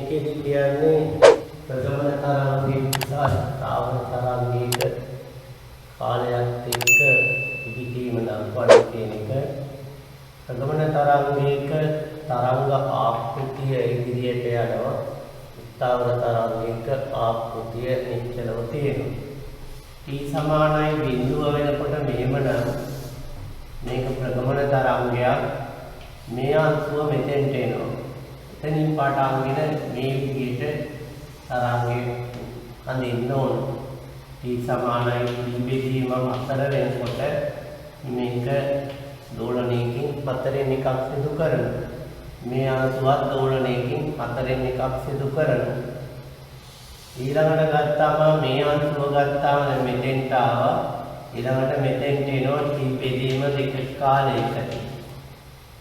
මේකෙදි කියන්නේ ප්‍රගමන තරංගයේ ස්ථාවර තරංගයක කාලයක් එක්ක පිහිටීම දක්වන කියන එක. ප්‍රගමන තරංගයක තරංග ආකෘතිය ඉදිරියට යනවා. ස්ථාවර තරංගයක ආකෘතිය නිශ්චලව තියෙනවා. T සමානයි බිඳුව වෙනකොට මෙහෙමනම් මේක ප්‍රගමන තරංගයක්. මේ අංශුව මෙතෙන්ට එනවා. එතනින් පටන්ගෙන මේ විදිහට තරංගය අඳින්න ඕන. T සමානයි B බෙදීම 4 වෙනකොට මේක දෝලනයකින් 4න් එකක් සිදු කරනවා. මේ අංශුවත් දෝලනයකින් 4න් එකක් සිදු කරනවා. ඊළඟට ගත්තාම මේ අංශුව ගත්තාම මෙතෙන්ට ආවා. ඊළඟට මෙතෙන්ට එනවා T බෙදීම 2 කාලයකට.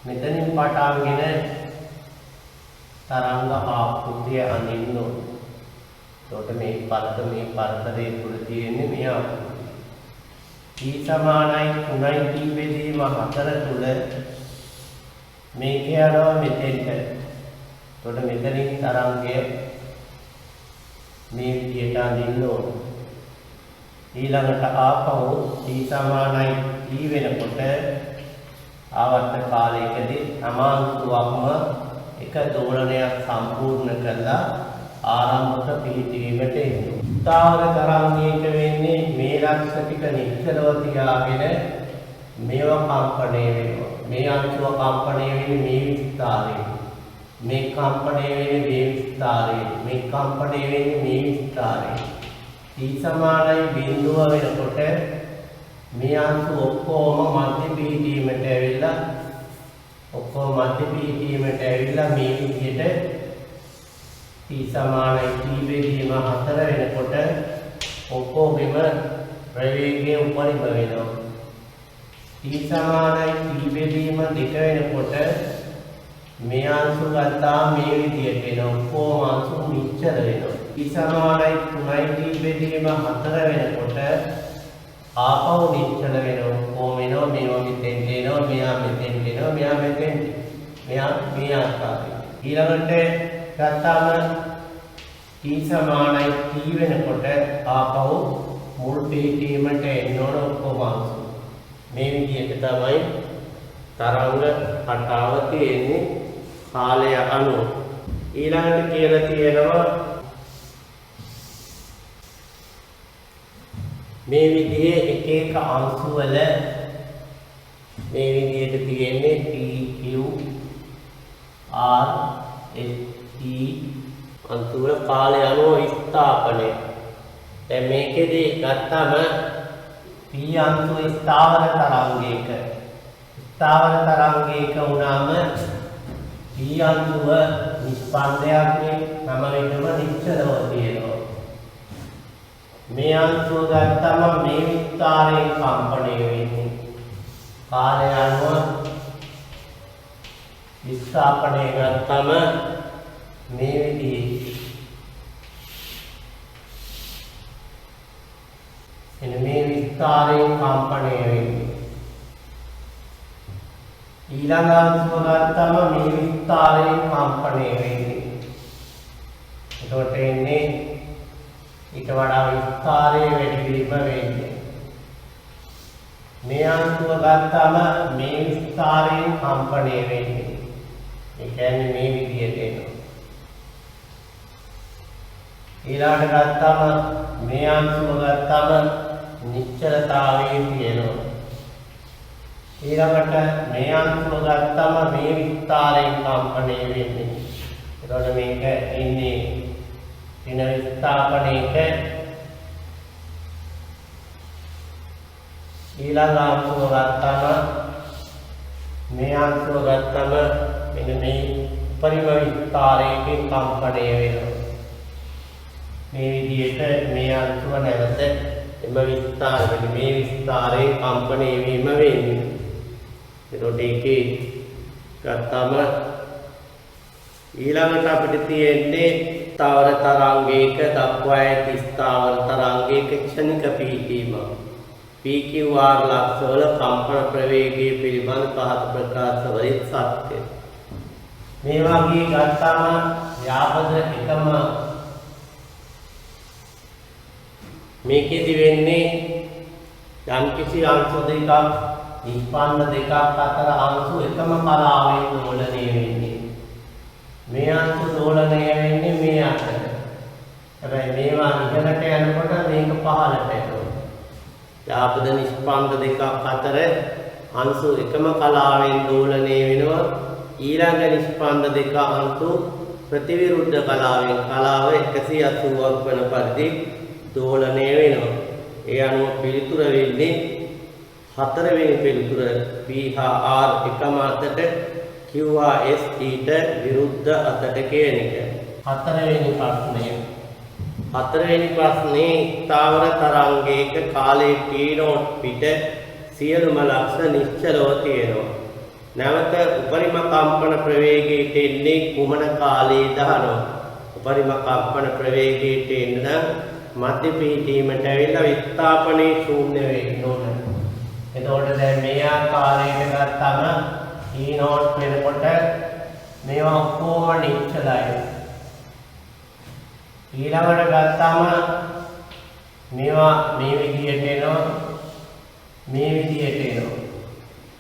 මෙතනින් පටන්ගෙන තරංග ආකෘතිය අඳින්න ඕන. එතකොට මේ පරතරයේ තුල තියෙන්නේ මේ ආකෘතිය. T සමානයි 3යි T බෙදීම 4 තුල මේක යනවා මෙතෙන්ට. එතකොට මෙතනින් තරංගය මේ විදියට අඳින්න ඕන. ඊළඟට ආපහු T සමානයි T වෙනකොට ආවර්ත කාලයකදී සමාන්තුවක්ම එක දෝලනයක් සම්පූර්ණ කළා ආරම්භක පිහිටීමට එනවා. ස්ථාවර තරංගයක වෙන්නේ මේ ලක්ෂ ටික නිශ්චලව තියාගෙන මේව කම්පණය වෙනවා. මේ අංශුව කම්පණය වෙන්නේ මේ විස්තරේ. මේ කම්පණය වෙන්නේ මේ විස්තරේ. මේ කම්පණය වෙන්නේ මේ විස්තරේ. T සමානයි බිඳුව වෙනකොට මේ අංශු ඔක්කොම මධ්‍ය පිහිටීමට ඇවිල්ලා මේ විදිහට T සමානයි T බෙදීම 4 වෙනකොට ඔක්කොගෙම ප්‍රවේගය උපරිම වෙනවා. T සමානයි T බෙදීම 2 වෙනකොට මේ අංශු ගත්තා මේ විදිහට එනවා. ඔක්කොම අංශු නිශ්චල වෙනවා. T සමානයි 3යි T බෙදීම 4 වෙනකොට ආපහු නිශ්චල වෙනවා. කොහොම වෙනවා? මේවා මෙතෙන්ට එනවා, මෙයා මෙතෙන්ට එනවා, මෙයා මෙතෙන්ට. මෙයා මේ ආකාරයෙන්. ඊළඟට ගත්තාම T සමානයි T වෙනකොට ආපහු මුල් පිහිටීමට එන්න ඕන ඔක්කොම අංශු. මේ විදිහට තමයි තරංග රටාව තියෙන්නේ කාලය අනුව. ඊළඟට කියලා තියෙනවා මේ විදිහේ එක අංශු වල මේ විදිහට තියෙන්නේ P Q R S T අංශු වල කාලය අනුව ස්ථාපනය. දැන් මේකෙදි ගත්තම P අංශුව ස්ථාවර තරංගයක වුණාම P අංශුව නිෂ්පන්දයක් නේ හැම වෙලෙම නිශ්චලව තියෙනවා. මේ අංශුව ගත්තම මේ විස්තරයෙන් කම්පණය වෙන්නේ. කාලය අනුව විස්ථාපනය ගත්තම මේ විදිහේ එන මේ විස්තරයෙන් කම්පණය වෙන්නේ. ඊළඟ අංශුව ගත්තම මේ විස්තරයෙන් කම්පණය වෙන්නේ. එතකොට එන්නේ ඊට වඩා විස්තරයේ වැඩි වීම වෙන්නේ. මේ අංශුව ගත්තාම මේ විස්තරයෙන් කම්පණය වෙන්නේ. ඒ කියන්නේ මේ විදිහට එනවා. ඊළඟට ගත්තාම මේ අංශුව ගත්තාම නිශ්චලතාවයේ තියෙනවා. ඊළඟට මේ අංශුව ගත්තාම මේ විස්තරයෙන් කම්පණය වෙන්නේ. එතකොට මේක ඉන්නේ දින විස්ථාපනයක. ඊළඟ අංශුව ගත්තම මේ අංශුව ගත්තම මෙන්න මේ උපරිම විස්තරයකින් කම්පණය වෙනවා. මේ විදිහට මේ අංශුව නැවත එම විස්තරෙ මේ විස්තරයෙන් කම්පණය වීම වෙන්නේ. එතකොට ඒකේ ගත්තම ඊළඟට අපිට තියෙන්නේ ස්ථාවර තරංගයක දක්වා ඇති ස්ථාවර තරංගයක ක්ෂණික පිහිටීම. PQR ලක්ෂවල කම්පන ප්‍රවේගය පිළිබඳ පහත ප්‍රකාශ වලින් සත්‍ය. මේ වගේ ගත්තම ව්‍යාපද එකම මේකෙදි වෙන්නේ යම්කිසි අංශු දෙකක් නිෂ්පන්න දෙකක් අතර අංශු එකම කලාවෙන් දෝලණය වෙන්නේ. මේ අංශු දෝලණය වෙන්නේ මේ අතට. හැබැයි මේවා ඉහළට යනකොට මේක පහළට යනවා. ව්‍යාපද නිෂ්පන්න දෙකක් අතර අංශු එකම කලාවෙන් දෝලණය වෙනවා. ඊළඟ නිෂ්පන්න දෙක අංශු ප්‍රතිවිරුද්ධ කලාවෙන් කලාව 180ක් වන පරිදි දෝලණය වෙනවා. ඒ අනුව පිළිතුර වෙන්නේ හතරවෙනි පිළිතුර P හා R එකම අතට Q හා S ඊට විරුද්ධ අතට කියන එක. හතරවෙනි ප්‍රශ්නේ ස්ථාවර තරංගයක කාලයේ t0 පිට සියලුම ලක්ෂණ නිශ්චලව තියෙනවා. නැවත උපරිම කම්පන ප්‍රවේගයට එන්නේ කුමන කාලයේද අහනවා. උපරිම කම්පන ප්‍රවේගයට එන්න මධ්‍ය පිහිටීමට ඇවිල්ලා විස්ථාපනයේ ශූන්‍ය වෙන්න ඕන. එතකොට දැන් මේ ආකාරයට ගත්තම t0 වෙනකොට මේවා ඔක්කොම නිශ්චලයි. ඊළඟට ගත්තම මේවා මේ විදියට එනවා මේ විදියට එනවා.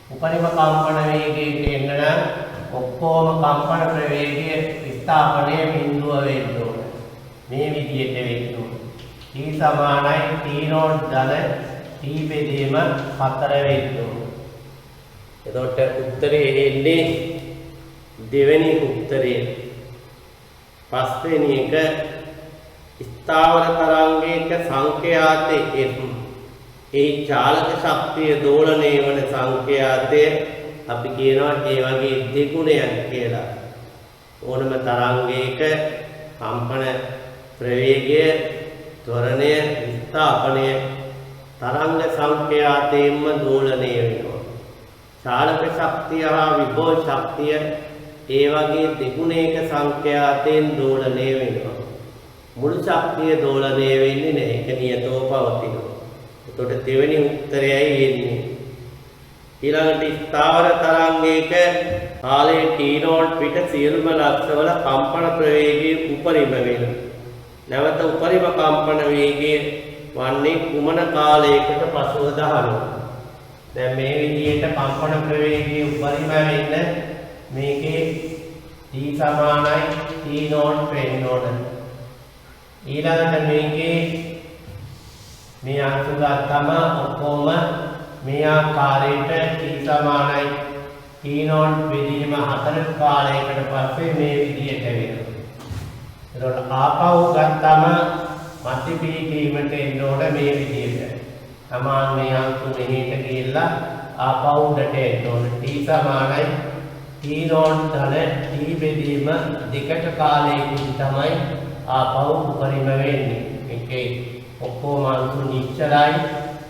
උපරිම කම්පන වේගයට එන්න නම් ඔක්කොම කම්පන ප්‍රවේගය විස්ථාපනයේ බිඳුව වෙන්න ඕන. මේ විදියට වෙන්න ඕන. T සමානයි t0 ධන t බෙදීම 4 වෙන්න ඕන. එතකොට උත්තරේ එන්නේ දෙවෙනි උත්තරේ. පස්වෙනි එක ස්ථාවර තරංගයක සංඛ්‍යාතයේ ඒ චාලක ශක්තිය දෝලණය වන සංඛ්‍යාතය අපි කියනවා ඒ වගේ දෙගුණයක් කියලා. ඕනම තරංගයක කම්පන ප්‍රවේගය, ත්වරණය, විස්ථාපනය තරංග සංඛ්‍යාතයෙන්ම දෝලණය වෙනවා. චාලක ශක්තිය හා විභව ශක්තිය ඒ වගේ දෙගුණයක සංඛ්‍යාතයෙන් දෝලණය වෙනවා. මුළු ශක්තිය දෝලණය වෙන්නේ නැහැ. ඒක නියතව පවතිනවා. එතකොට දෙවෙනි උත්තරයයි එන්නේ. ඊළඟට ස්ථාවර තරංගයක කාලයේ t0 පිට සියලුම ලක්ෂවල කම්පන ප්‍රවේගය උපරිම වෙනවා. නැවත උපරිම කම්පන වේගය වන්නේ කුමන කාලයකට පසුවද අහනවා. දැන් මේ විදිහට කම්පන ප්‍රවේගය උපරිම වෙන්න මේකේ t සමානයි t0 වෙන්න ඕන. ඊළඟට මේකේ මේ අංශු ගත්තම ඔක්කොම මේ ආකාරයට t සමානයි t0 බෙදීම 4 කාලයකට පස්සේ මේ විදිහට වෙනවා. එතකොට ආපහු ගත්තම මධ්‍ය පිහිටීමට එන්න ඕන මේ විදිහට. සමාන මේ අංශු මෙහෙට ගිහිල්ලා ආපහු උඩට එන්න ඕන. t සමානයි t0 ධන t බෙදීම 2ට කාලයකින් තමයි ආපහු උපරිම වෙන්නේ. මේකේ ඔක්කොම අංශු නිශ්චලයි.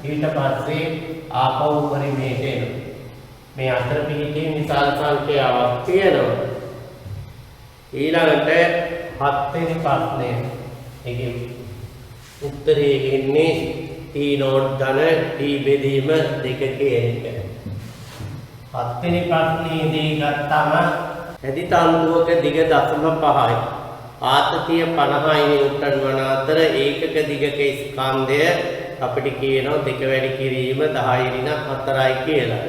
ඊට පස්සේ ආපහු උපරිමයට එනවා. මේ අතර පිහිටීම් විශාල සංඛ්‍යාවක් තියෙනවා. ඊළඟට 7 වෙනි ප්‍රශ්නය. ඒකේ උත්තරේ එන්නේ t0 ධන t බෙදීම 2 කියන එක. 7 වෙනි ප්‍රශ්නේදී ගත්තම ඇදි තන්තුවක දිග 0.5යි. ආතතිය 50 නිව්ටන් වන අතර ඒකක දිගක ස්කන්ධය අපිට කියනවා 2 වැඩි කිරීම 10^4යි කියලා.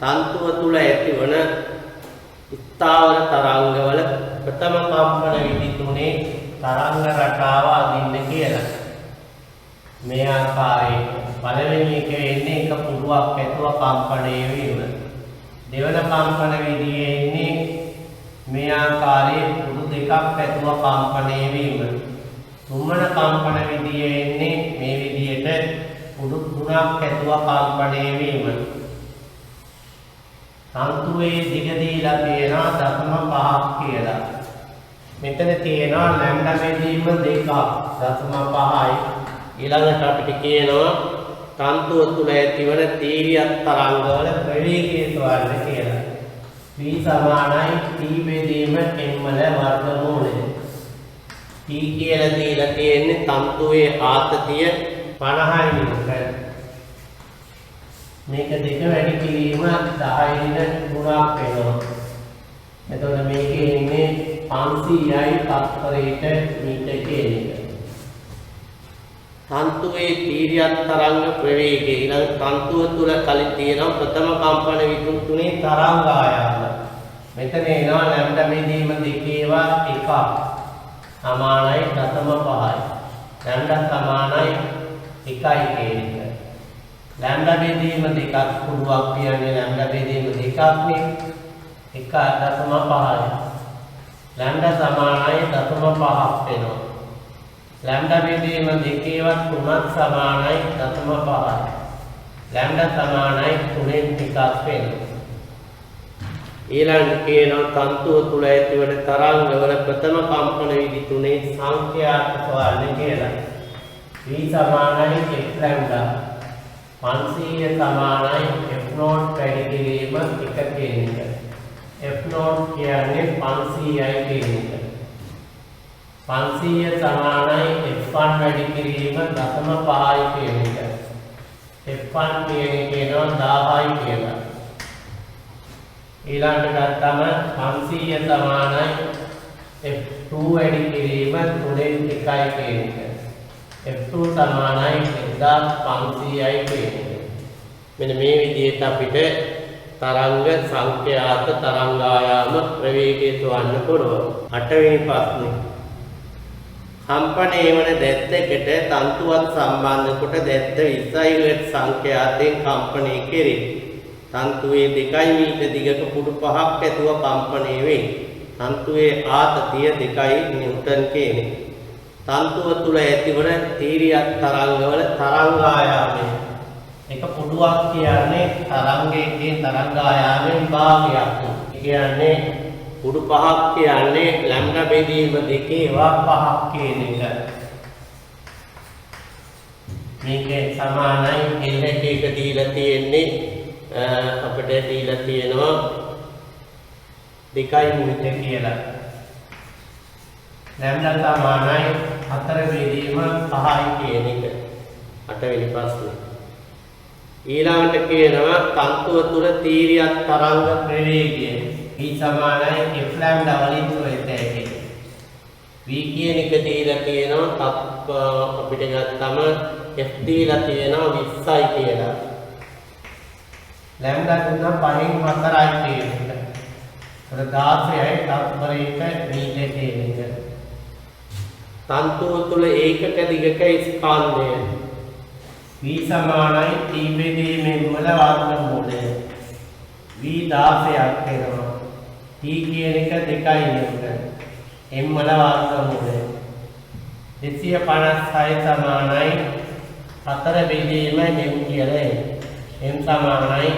තන්තුව තුල ඇතිවන ස්ථාවර තරංගවල ප්‍රථම කම්පන විදි තුනේ තරංග රටාව අදින්න කියලා. මේ ආකාරයෙන් පළවෙනි එක එන්නේ එක පුඩුවක් ඇතුව කම්පණය වීම. දෙවන කම්පන විදියේ එන්නේ මේ ආකාරයේ පුඩු දෙකක් ඇතුව කම්පණය වීම. තුන්වන කම්පන විදියේ එන්නේ මේ විදියට පුඩු තුනක් ඇතුව කම්පණය වීම. තන්තුවේ දිග දීලා තියෙනවා 0.5ක් කියලා. මෙතන තියෙනවා ලැම්ඩා බෙදීම 2ක් 0.5යි. ඊළඟට අපිට කියනවා තන්තුව තුළ ඇතිවන තීරියක් තරංගවල ප්‍රවේගය සොයන්න කියලා. V සමානයි T බෙදීම m වල වර්ගමූලය. T කියලා දීලා තියෙන්නේ තන්තුවේ ආතතිය 50යි නිව්ටන්. මේක දෙක වැඩි කිරීම 10 ගුණක් වෙනවා. එතකොට මේකේ ඉන්නේ 500යි තත්පරයට මීටර් කියන එක. තන්තුවේ තීරියක් තරංග ප්‍රවේගය ඊළඟ තන්තුව තුල කලින් තියෙනවා ප්‍රථම කම්පන විදුලි තුනේ තරංග ආයාම. මෙතන එනවා ලැම්ඩා බෙදීම දෙකේවා එකක් සමානයි 0.5යි. ලැම්ඩා සමානයි 1යි කියන එක. ලැම්ඩා බෙදීම දෙකක් පුඩුවක් කියන්නේ ලැම්ඩා බෙදීම දෙකක් නේ. 1.5යි. ලැම්ඩා සමානයි 0.5ක් වෙනවා. ලැම්ඩා බෙදීම දෙකේවත් 3ක් සමානයි 0.5යි. ලැම්ඩා සමානයි 3න් එකක් වෙනවා. ඊළඟ කියනවා තන්තුව තුල ඇතිවන තරංගවල ප්‍රථම කම්පන විදි තුනේ සංඛ්‍යාත්මක වර්ණය කියලා. V සමානයි f ලැම්ඩා 500 සමානයි f නෝට් වැඩි කිරීම 1 කියන එක. f නෝට් කියන්නේ 500යි කියන එක. 500 සමානයි f1 වැඩි කිරීම 0.5යි කියන එක. f1 කියන කියනවා 1000යි කියලා. ඊළඟට ගත්තම 500 සමානයි f2 වැඩි කිරීම 3න් 1යි කියන එක. f2 සමානයි 1500යි කියන එක. මෙන්න මේ විදිහට අපිට තරංග සංඛ්‍යාත තරංග ආයාම ප්‍රවේගය සොයන්න පුළුවන්. 8 වෙනි ප්‍රශ්නේ. කම්පණය වන දැත්තකට තන්තුවත් සම්බන්ධ කොට දැත්ත 20 සංඛ්‍යාතයෙන් කම්පණය කෙරේ. තන්තුවේ 2 මීටර දිගක පුඩු 5ක් ඇතුව කම්පණය වේ. තන්තුවේ ආතතිය 2 නිව්ටන් කියන්නේ. තන්තුව තුල ඇතිවන තීරියක් තරංගවල තරංග ආයාමය. එක පුඩුවක් කියන්නේ තරංගයේ තරංග ආයාමයෙන් භාගයක්. කියන්නේ පුඩු 5ක් කියන්නේ ලැම්ඩා බෙදීම දෙකේවා 5ක් කියන එක. මේකේ සමානයි L එක දීලා තියෙන්නේ අපිට දීලා තියෙනවා 2 මීටර කියලා. ලැම්ඩා සමානයි 4 බෙදීම 5යි කියන එක. 8 වෙනි ප්‍රශ්නේ. ඊළඟට කියනවා තන්තුව තුල තීරියක් තරංග ප්‍රවේගය V සමානයි f ලැම්ඩා වලින් තොරට ඇති. V කියන එක දීලා තියෙනවා අපිට ගත්තම f දීලා තියෙනවා 20යි කියලා. ලැම්ඩා දුන්නා 5න් 4යි කියන එක. ඒක 16යි තත්පරයක මීටර කියන එක. තන්තුව තුල ඒකක දිගක ස්කන්ධය V සමානයි t බෙදීමෙන් වල වර්ගමූලය. V 16ක් වෙනවා. t කියන එක 2යි නේද? m වල වර්ගමූලය. 256 සමානයි 4 බෙදීම m කියලා. m සමානයි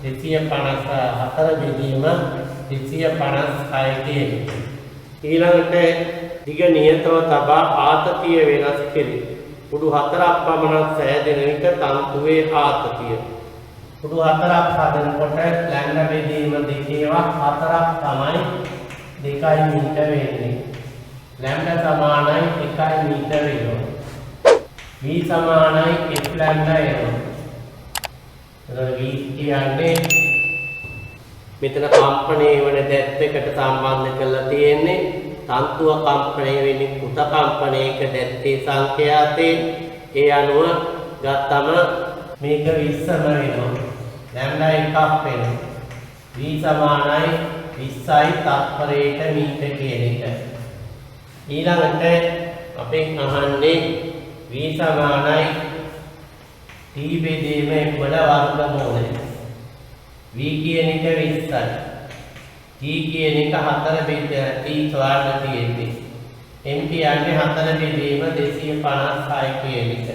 254 බෙදීම 256 කියන. ඊළඟට දිග නියතව තබා ආතතිය වෙනස් කෙරේ. පුඩු 4ක් පමණක් සෑදෙන විට තන්තුවේ ආතතිය. පුඩු 4ක් හදනකොට ලැම්ඩා බෙදීම දෙකේවා 4ක් තමයි 2 මීටර වෙන්නේ. ලැම්ඩා සමානයි 1 මීටර වෙනවා. V සමානයි f ලැම්ඩා වෙනවා. එතකොට V කියන්නේ මෙතන කම්පණය වන දැත්තකට සම්බන්ධ කරලා තියෙන්නේ තන්තුව කම්පණය වෙන්නේ කුත කම්පණයක දැත්තේ සංඛ්‍යාතේ. ඒ අනුව ගත්තම මේක 20ම වෙනවා. ලැම්ඩා එකක් වෙනවා. V සමානයි 20යි තත්පරයට මීටර කියන එක. ඊළඟට අපෙන් අහන්නේ V සමානයි t බෙදීම වල වර්ගමූලය. V කියන එක 20යි. t කියන එක 4 බෙද t සොයන්න තියෙන්නේ. m කියන්නේ 4 බෙදීම 256 කියන එක.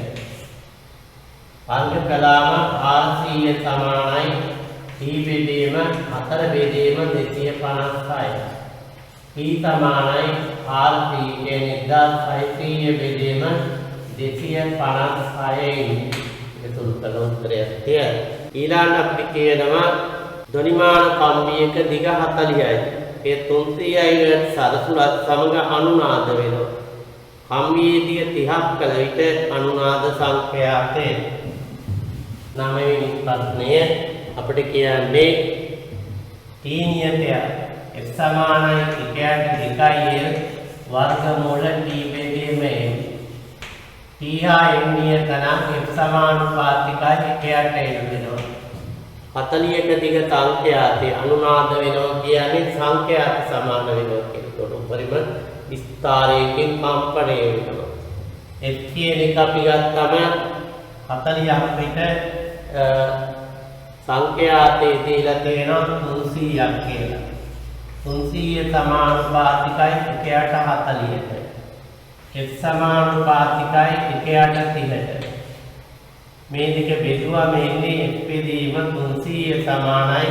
වර්ග කළාම r100 සමානයි t බෙදීම 4 බෙදීම 256යි. t සමානයි r3 කියන්නේ 1600 බෙදීම 256යි. ඒක තුන්කල උත්තරයක් තියෙනවා. ඊළඟ අපිට කියනවා ධ්වනිමාන කම්බියක දිග 40යි. ඒ 300යි සරසුලත් සමග අනුනාද වෙනවා. කම්බියේ දිග 30ක් කල විට අනුනාද සංඛ්‍යාතය. 9 වෙනි ප්‍රශ්නය අපිට කියන්නේ t නියතය f සමානයි එකයට 2l වර්ගමූල t බෙදීම n. t හා n නියත නම් f සමානුපාතිකයි එකයට l වෙනවා. 40ක දිග සංඛ්‍යාතේ අනුනාද වෙනවා කියන්නේ සංඛ්‍යාත සමාන වෙනවා කියනකොට උපරිම විස්තරයකින් කම්පණය වෙනවා. f කියන එක අපි ගත්තම 40ක් විතර සංඛ්‍යාතේ දීලා තියෙනවා 300ක් කියලා. 300 සමානුපාතිකයි එකයට 40ට. f සමානුපාතිකයි එකයට 30ට. මේ දෙක බෙදුවා මේන්නේ f බෙදීම 300 සමානයි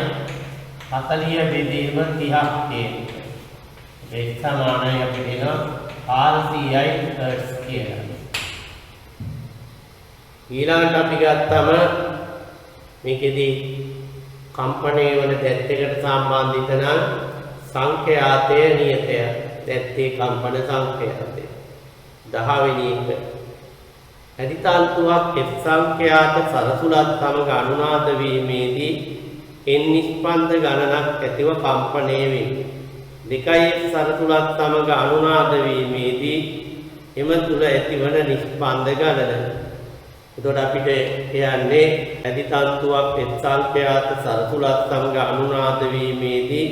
40 බෙදීම 30ක් කියන්නේ. f සමානයි අපිට එනවා 400යි හර්ට්ස් කියලා. ඊළඟට අපි ගත්තම මේකෙදී කම්පණය වන දැත්තකට සම්බන්ධිත නම් සංඛ්‍යාතය නියතය. දැත්තේ කම්පන සංඛ්‍යාතය 10 වෙනි එක. අදිතාන්තුවක් f සංඛ්‍යාත සරසුලත් සමග අනුනාද වීමේදී n නිෂ්පන්ද ගණනක් ඇතිව කම්පණය වේ. 2f සරසුලත් සමග අනුනාද වීමේදී එම තුල ඇතිවන නිෂ්පන්ද ගණන. එතකොට අපිට කියන්නේ අදිතාන්තුවක් f සංඛ්‍යාත සරසුලත් සමග අනුනාද වීමේදී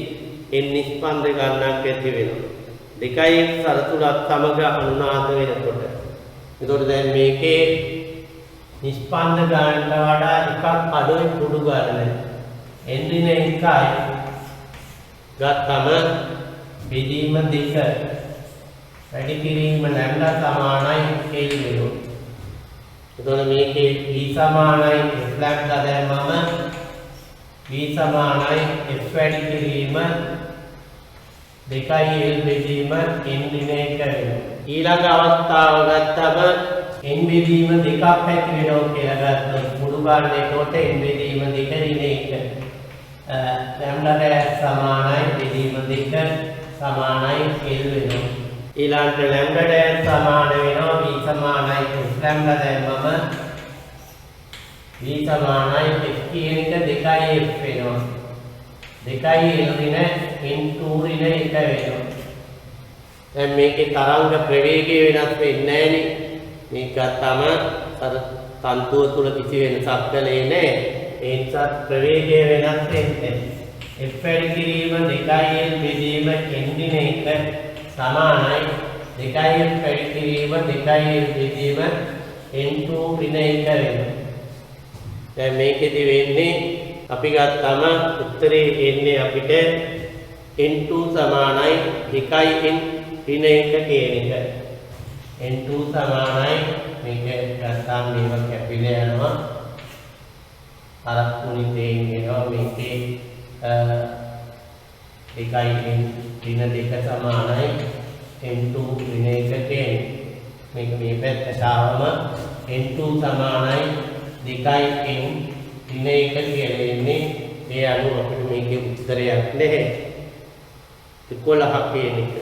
n නිෂ්පන්ද ගණනක් ඇති වෙනවා. 2f සරසුලත් සමග අනුනාද වෙනකොට එතකොට දැන් මේකේ නිෂ්පන්ද ගණනට වඩා එකක් අඩුයි කුඩු ගණන. n දින 1යි ගත්තම බෙදීම 2 වැඩි කිරීම ලැම්ඩා සමානයි l වෙනවා. එතකොට මේකේ v සමානයි f ලැම්ඩා දැම්මම v සමානයි f වැඩි කිරීම 2l බෙදීම n දින 1 වෙනවා. ඊළඟ අවස්ථාව ගත්තම n බෙදීම 2ක් ඇති වෙනවා කියලා ගත්තොත් මුළු ගන්න එකට n බෙදීම 2 දින 1 ලැම්ඩා ඩෑෂ් සමානයි බෙදීම 2 සමානයි l වෙනවා. ඊළඟට ලැම්ඩා ඩෑෂ් සමාන වෙනවා v සමානයි f ලැම්ඩා දැම්මම v සමානයි f කියන එක 2f වෙනවා. 2l දින n2 දින 1 වෙනවා. දැන් මේකේ තරංග ප්‍රවේගය වෙනස් වෙන්නේ නැහැනේ. මේක ගත්තම අර තන්තුව තුල කිසි වෙනසක් කළේ නැහැ. ඒ නිසා ප්‍රවේගය වෙනස් වෙන්නේ. f වැඩි කිරීම 2l බෙදීම n දින 1 සමානයි 2f වැඩි කිරීම 2l බෙදීම n2 දින 1 වෙනවා. දැන් මේකෙදි වෙන්නේ අපි ගත්තම උත්තරේ එන්නේ අපිට n2 සමානයි 2n දින 1 කියන එක. n2 සමානයි මේක ගත්තාම මේක කැපිලා යනවා. අරක් කුණිතේ එනවා මේකේ 2n දින 2 සමානයි n2 දින 1 කියන්නේ. මේක මේ පැත්තට ආවම n2 සමානයි 2n දින 1 කියලා එන්නේ. ඒ අනුව අපිට මේකේ උත්තරයක් නැහැ. 11ක් කියන එක.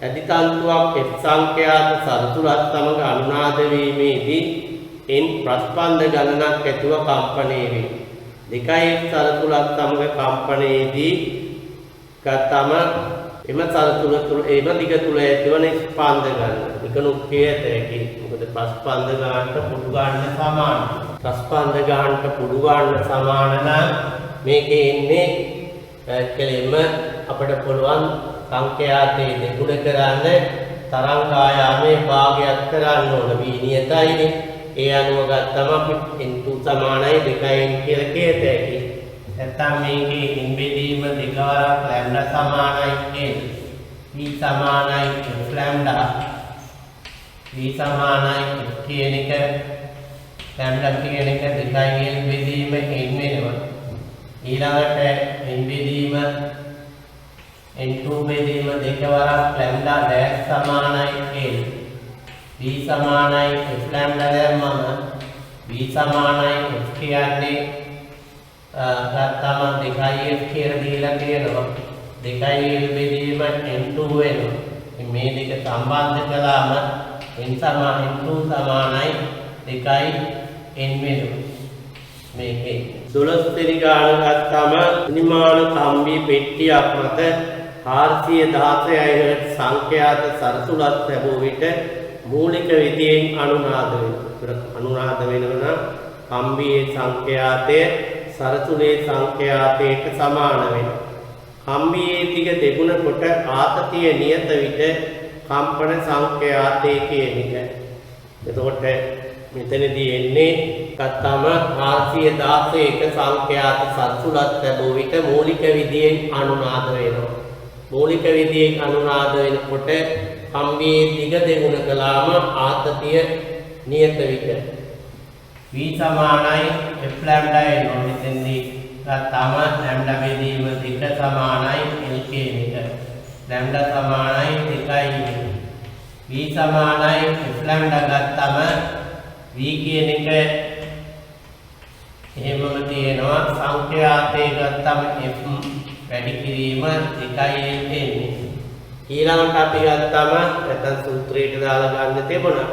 අදිතාන්තුවක් f සංඛ්‍යාත සරසුලත් සමග අනුනාද වීමේදී n ප්‍රස්පන්ද ගණනක් ඇතිව කම්පණය වේ. 2f සරසුලත් සමග කම්පණයේදී ගතම එම සරසුල තුල එම දිග තුල ඇතිවන ස්පන්ද ගණන එකනු කියතේකි. මොකද ප්‍රස්පන්ද ගානට පුඩු ගාන සමානයි. ප්‍රස්පන්ද ගානට පුඩු ගාන සමාන නම් මේකේ ඉන්නේ කෙලින්ම අපිට පුළුවන් සංඛ්‍යාතේ දෙගුණ කරන්න තරංග ආයාමයේ භාගයක් කරන්න ඕන. v නියතයිනේ. ඒ අනුව ගත්තම අපි n2 සමානයි 2n කියලා කියතේකි. නැත්නම් මේකේ n බෙදීම 2 වරක් ලැම්ඩා සමානයි n. v සමානයි f ලැම්ඩා. v සමානයි f කියන එක ලැම්ඩා කියන එක 2l බෙදීම n වෙනවා. ඊළඟට n බෙදීම n2 බෙදීම 2 වරක් ලැම්ඩා ඩෑෂ් සමානයි l. v සමානයි f ලැම්ඩා දැම්මම v සමානයි f කියන්නේ ගත්තම 2f කියලා දීලා තියෙනවා. 2l බෙදීම n2 වෙනවා. මේ දෙක සම්බන්ධ කළාම n2 සමානයි 2n වෙනවා. මේකේ 12 වෙනි ගාන ගත්තම නිමාන කම්බි පෙට්ටියක් මත 416යි හර්ට් සංඛ්‍යාත සරසුලත් ලැබුව විට මූලික විදියෙන් අනුනාද වෙනවා. අනුනාද වෙනවා කම්බියේ සංඛ්‍යාතය සරසුලේ සංඛ්‍යාතයට සමාන වෙනවා. කම්බියේ දිග දෙගුණ කොට ආතතිය නියත විට කම්පන සංඛ්‍යාතය කියන එක. එතකොට මෙතනදී එන්නේ ගත්තම 416 එක සංඛ්‍යාත සරසුලත් ලැබුව විට මූලික විදියෙන් අනුනාද වෙනවා. මූලික විදියෙන් අනුනාද වෙනකොට කම්බියේ දිග දෙගුණ කළාම ආතතිය නියත විට V සමානයි F ලැම්ඩා එනවා. මෙතෙන්දී ගත්තම ලැම්ඩා බෙදීම 2 සමානයි L කියන එක. ලැම්ඩා සමානයි 2යි. V සමානයි F ලැම්ඩා ගත්තම V කියන එක එහෙමම තියෙනවා. සංඛ්‍යාතේ ගත්තම F වැඩි කිරීම 2යි එන්නේ. ඊළඟට අපි ගත්තම නැත්නම් සූත්‍රයට දාලා ගන්න තිබුණා.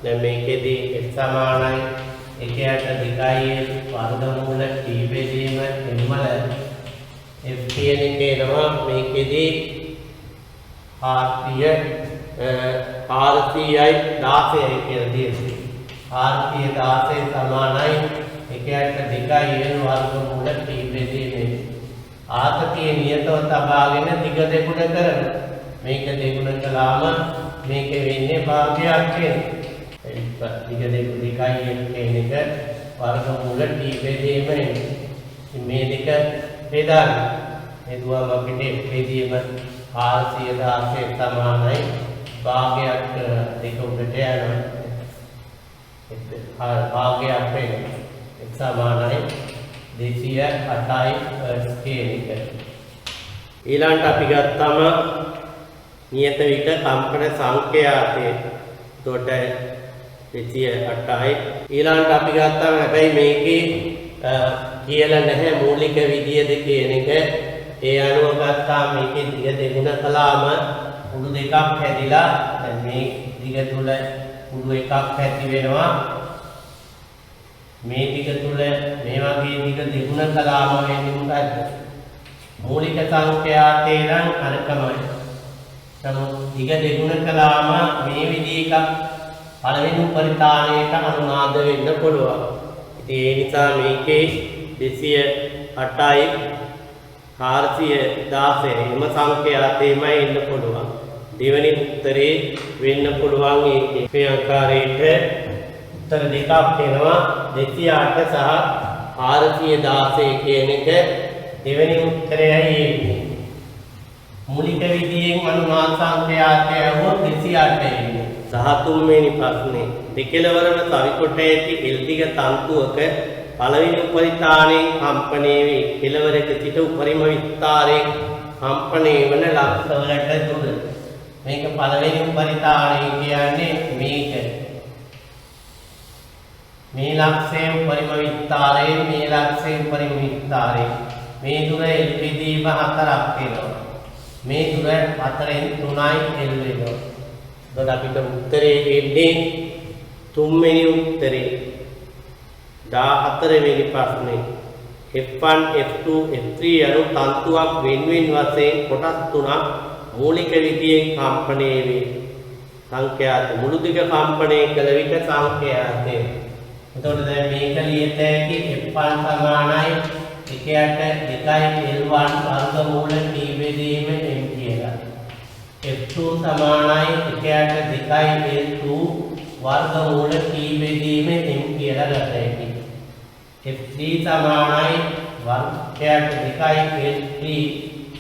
දැන් මේකෙදී F සමානයි 1/2 වර්ගමූල t බෙදීම m F කියන එක එනවා. මේකෙදී r3යි 16යි කියලා තියෙනවා. r3 16 සමානයි 1/2 වර්ගමූල t බෙදීම. ආතතිය නියතව තබාගෙන දිග දෙගුණ කරනවා. මේක දෙගුණ කළාම මේක වෙන්නේ භාගයක් වෙනවා. දිග දෙගුණ 2යි කියන එක වර්ගමූල t බෙදීම වෙනවා. මේ දෙක බෙදාගන්න. එදුවම අපිට බෙදීම 416 සමානයි භාගයක් දෙක උඩට යනවා. භාගයක් වෙනවා. ඒ සමානයි 208යි කියන එක. ඊළඟට අපි ගත්තම නියත විට කම්පන සංඛ්‍යාතය. එතකොට 208යි. ඊළඟට අපි ගත්තම හැබැයි මේකේ කියලා නැහැ මූලික විදියද කියන එක. ඒ අනුව ගත්තාම මේකේ දිග දෙගුණ කළාම උඩු දෙකක් හැදිලා දැන් මේ දිග තුල උඩු එකක් ඇති වෙනවා. මේ දිග තුල මේ වගේ දිග දෙගුණ කළාම වෙන්නේ මොකද්ද? මූලික සංඛ්‍යාතේ නම් අරකමයි. නමුත් දිග දෙගුණ කළාම මේ විදිහ එකක් පළවෙනි උපරිතාණයට අනුනාද වෙන්න පුළුවන්. ඉතින් ඒ නිසා මේකේ 208යි 416 එම සංඛ්‍යාතේමයි ඉන්න පුළුවන්. දෙවෙනි උත්තරේ වෙන්න පුළුවන් මේ ආකාරයට උත්තර දෙකක් එනවා. 208 සහ 416 කියන එක දෙවෙනි උත්තරයයි එන්නේ. මූලික විදියෙන් අනුනාද සංඛ්‍යාතය වුත් 208 එන්නේ. සහ තුන්වෙනි ප්‍රශ්නේ දෙකලවරම සවි කොට ඇති එල්දිග තන්තුවක පළවෙනි උපරිතාණයෙන් කම්පණය වේ. කෙළවරක සිට උපරිම විස්තාරයෙන් කම්පණය වන ලක්ෂවලට තුන. මේක පළවෙනි උපරිතාණය කියන්නේ මේක. මේ ලක්ෂයේ උපරිම විස්තාරයෙන් මේ ලක්ෂයේ උපරිම විස්තාරයෙන් මේ දුර L බෙදීම 4ක් වෙනවා. මේ දුර 4න් 3යි L වෙනවා. එතකොට අපිට උත්තරේ එන්නේ තුන්වෙනි උත්තරේ 14 වෙනි ප්‍රශ්නේ. F1 F2 F3 යන තන්තුවක් වෙන්වෙන් වශයෙන් කොටස් තුනක් මූලික විදියෙන් කම්පණය වේ. සංඛ්‍යාත මුළු දිග කම්පණය කළ විට සංඛ්‍යාතය. එතකොට දැන් මේක ලියත හැකි F1 සමානයි 1/2 L1 වර්ගමූල t බෙදීම m කියලා. F2 සමානයි 1/2 L2 වර්ගමූල t බෙදීම m කියලා ගත හැකියි. F3 සමානයි 1/2 L3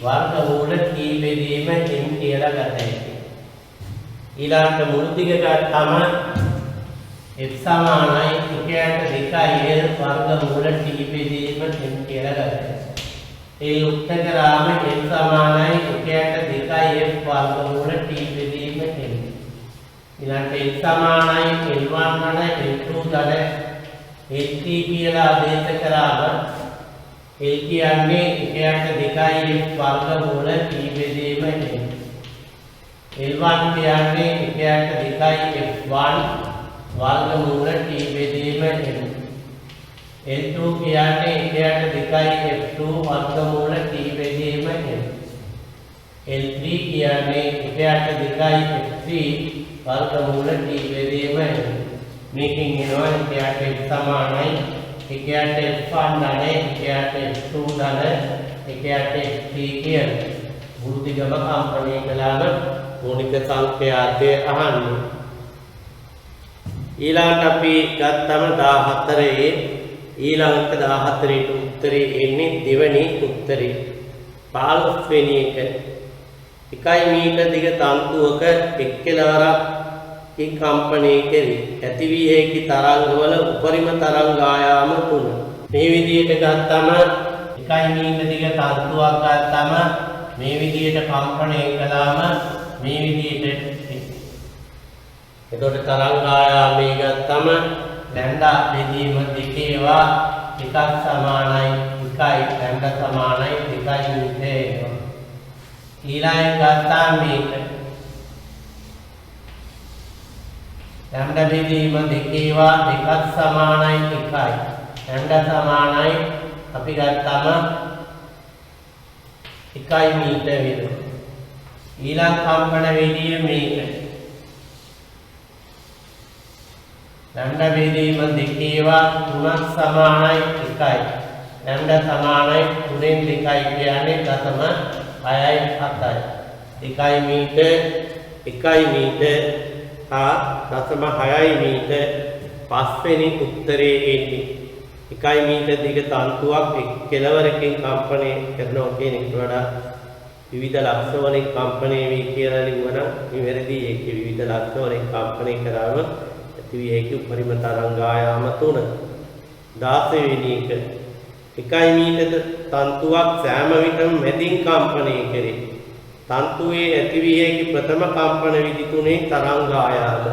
වර්ගමූල t බෙදීම m කියලා ගත හැකියි. ඊළඟට මුළු දිග ගත්තම F සමානයි 1/2 L වර්ගමූල t බෙදීම m කියලා ගත හැකියි. ඒ යුක්ත කරාම L සමානයි 1/2 F වර්ගමූල t බෙදීම m. ඊළඟට L සමානයි L1 වන L2 ගඩ L3 කියලා ආදේශ කරාම L කියන්නේ 1/2 F වර්ගමූල t බෙදීම m. L1 කියන්නේ 1/2 F1 වර්ගමූල t බෙදීම m. L2 කියන්නේ 1/2 F2 වර්ගමූල t බෙදීම n. L3 කියන්නේ 1/2 F3 වර්ගමූල t බෙදීම n. මේකෙන් එනවා 1/2 F සමානයි 1/2 F1 ධන 1/2 F2 ධන 1/2 F3 කියන මුළු දිගම කම්පණය කළාම මූලික සංඛ්‍යාතය අහන්නේ. ඊළඟට අපි ගත්තම 14 ඊළඟට 14ට උත්තරේ එන්නේ දෙවෙනි උත්තරේ 15 වෙනි එක 1 මීටර දිග තන්තුවක එක් කෙළවරක් කම්පණය කෙරේ ඇති වී හැකි තරංගවල උපරිම තරංග ආයාම 3 මේ විදිහට ගත්තම 1 මීටර දිග තන්තුවක් ගත්තම මේ විදිහට කම්පණය කළාම මේ විදිහට එතකොට තරංග ආයාමය ගත්තම ලැම්ඩා බෙදීම දෙකේවා එකක් සමානයි 1යි ලැම්ඩා සමානයි 2යි මීටර ඊළඟ ගත්තා මේක ලැම්ඩා බෙදීම දෙකේවා එකක් සමානයි 1යි ලැම්ඩා සමානයි අපි ගත්තම 1යි මීටර වෙනවා ඊළඟ කම්පන වේගය මේක ලැම්ඩා බෙදීම දෙකේවා 3ක් සමානයි 1යි ලැම්ඩා සමානයි 3න් 2යි කියන්නේ 0.6යි 7යි 1යි මීටර 1යි මීටර හා 0.6යි මීටර පස්වෙනි උත්තරේ එන්නේ 1යි මීටර දිග තන්තුවක් එක් කෙළවරකින් කම්පණය කරනවා කියන එකට වඩා විවිධ ලක්ෂ වලින් කම්පණය වේ කියලා ලියුවනම් නිවැරදි ඒකේ විවිධ ලක්ෂ වලින් කම්පණය කරාම ඇති වී හැකි උපරිම තරංග ආයාම 3 16 වෙනි එක 1 මීටර තන්තුවක් සෑම විටම මැදින් කම්පණය කෙරේ තන්තුවේ ඇති වී හැකි ප්‍රථම කම්පන විදි තුනේ තරංග ආයාම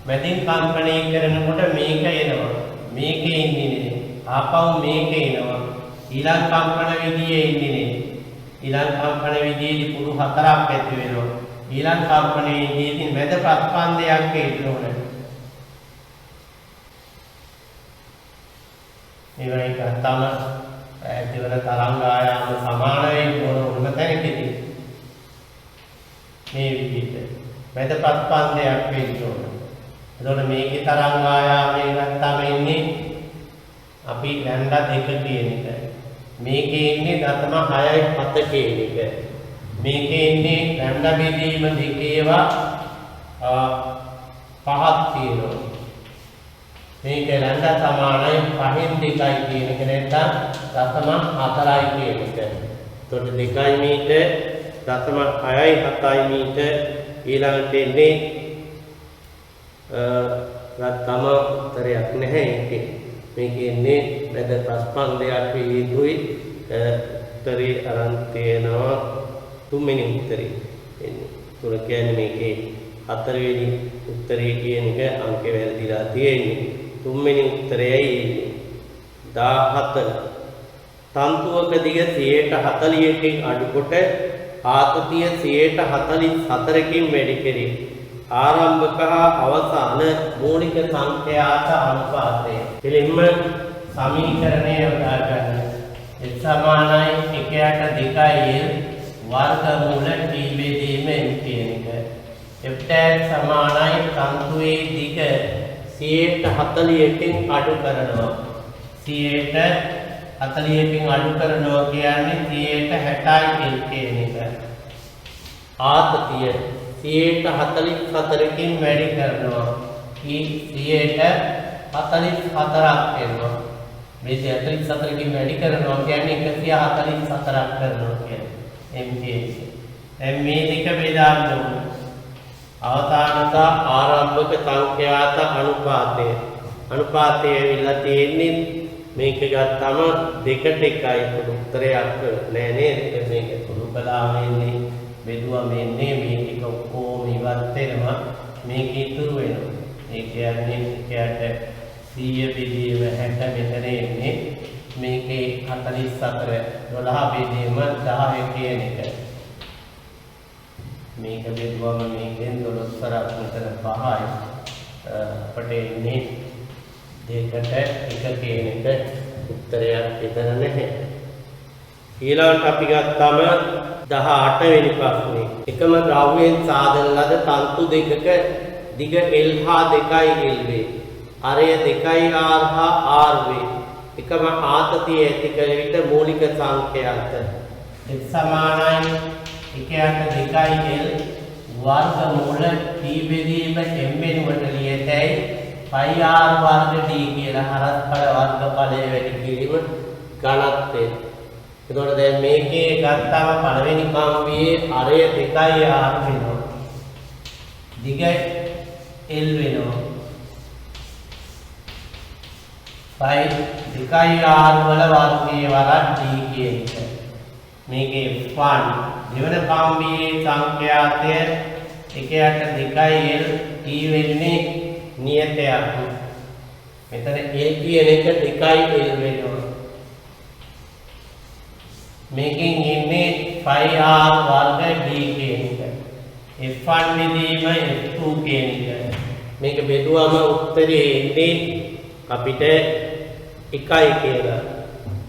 මැදින් කම්පණය කරනකොට මේක එනවා මේකේ ඉන්නේ ආපහු මේක එනවා ඊළඟ කම්පන විදියේ ඉන්නේ ඊළඟ කම්පන විදියේදී පුරු 4ක් ඇති වෙනවා ඊළඟ කම්පන විදියේදී මැද ප්‍රතිස්පන්දයක් එනවා මේවා ගත්තම ඇතිවන තරංග ආයාම සමාන වෙන්න ඕන තැනකදී මේ විදිහට මැද ප්‍රතිස්පන්දයක් වෙන්න ඕන එතකොට මේකේ තරංග ආයාමය ගත්තම ඉන්නේ අපි ලැම්ඩා 2 කියන එක මේකේ ඉන්නේ 0.6යි 7 කියන එක මේකේ ඉන්නේ ලැම්ඩා බෙදීම දෙකේවා 5ක් තියෙනවා මේක ලැම්ඩා සමානයි 5න් 2යි කියන එක නැත්නම් 0.4යි කියන එක එතකොට 2යි මීටර 0.6යි 7යි මීටර ඊළඟට එන්නේ ගත්තම උත්තරයක් නැහැ ඒකේ මේකේ ඉන්නේ මැද ප්‍රතිස්පන්දයක් වේ යුතුයි උත්තරේ අරන් තියෙනවා තුන්වෙනි උත්තරේ එන්නේ තුන කියන්නේ මේකේ හතරවෙනි උත්තරේ කියන එක අංක වැරදිලා තියෙන්නේ තුන්වෙනි උත්තරයයි එන්නේ 17 තන්තුවක දිග 40%කින් අඩු කොට ආතතිය 44%කින් වැඩි කෙරේ ආරම්භක හා අවසාන මූලික සංඛ්‍යාත අනුපාතය. එලින්ම සමීකරණය යොදා ගන්න. x සමානයි 1/2 වර්ගමූල t බෙදීම n කියන එක. f' සමානයි තන්තුවේ දිග 40%කින් අඩු කරනවා. 40%කින් අඩු කරනවා කියන්නේ 60යි l කියන එක. ආතතිය 44%කින් වැඩි කරනවා. ඊට 44ක් එනවා. මේ 44කින් වැඩි කරනවා කියන්නේ 144ක් කරනවා කියන්නේ MKS. දැන් මේ දෙක බෙදා ගන්න. අවසානත ආරම්භක සංඛ්‍යාත අනුපාතය. අනුපාතය ඇවිල්ලා තියෙන්නේ මේක ගත්තම 2ට 1යි උත්තරයක් නෑ නේද? මේක සුළු කළාම එන්නේ බෙදුවා මෙන්නේ මේ ටික ඔක්කොම ඉවත් වෙනවා මේක ඉතුරු වෙනවා. ඒ කියන්නේ 100 බෙදීම 60 මෙතන එන්නේ මේකේ 44 12 බෙදීම 10 කියන එක. මේක බෙදුවම මේකෙන් 12 මෙතන 5යි අපට එන්නේ 2ට 1 කියන එක උත්තරයක් එතන නැහැ. ඊළඟට අපි ගත්තම 18 වෙනි ප්‍රශ්නේ. එකම ද්‍රව්‍යයෙන් සාදන ලද තන්තු දෙකක දිග L හා 2 L වේ. අරය 2 R හා R වේ. එකම ආතතිය ඇති කළ විට මූලික සංඛ්‍යාත x සමානයි 1/2 L වර්ගමූල t බෙදීම m වෙනුවට ලියතයි πr වර්ග d කියලා හරස්ඵල වර්ගඵලය වැඩි කිරීම ඝනත්වය. එතකොට දැන් මේකේ ගත්තාම පළවෙනි කම්බියේ අරය 2r වෙනවා. දිග l වෙනවා. π 2r වල වර්ගයේ වරක් d කියන එක. මේකේ f1 දෙවන කම්බියේ සංඛ්‍යාතය 1/2l t වෙන්නේ නියතයක්. මෙතන l කියන එක 2l වෙනවා. මේකෙන් එන්නේ πr වර්ග d කියන එක. f1 බෙදීම f2 කියන එක. මේක බෙදුවම උත්තරේ එන්නේ අපිට 1 කියලා.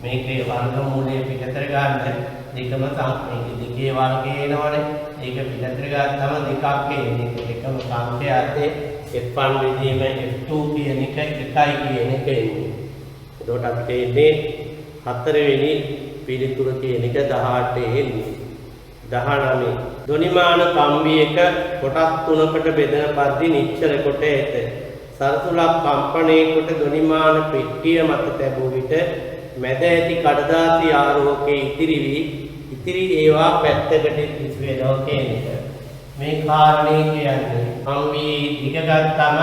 මේකේ වර්ගමූලය පිටතට ගන්න දෙකම මේක දෙකේ වර්ගය එනවනේ. ඒක පිටතට ගත්තම දෙකක් එන්නේ. එකම සංඛ්‍යාතේ f1 බෙදීම f2 කියන එක 1 කියන එක එන්නේ. එතකොට අපිට එන්නේ 4 වෙනි පිළිතුර කියන එක 18 එන්නේ. 19 ධ්වනිමාන කම්බියක කොටස් තුනකට බෙදෙන පරිදි නිශ්චල කොට ඇත. සරසුලක් කම්පණය කොට ධ්වනිමාන පෙට්ටිය මත තැබූ විට මැද ඇති කඩදාසි ආරෝහකයේ ඉතිරි ඒවා පැත්තකට ඉස් වෙනවා කියන එක. මේ කාරණේ කියන්නේ කම්බියේ දිග ගත්තම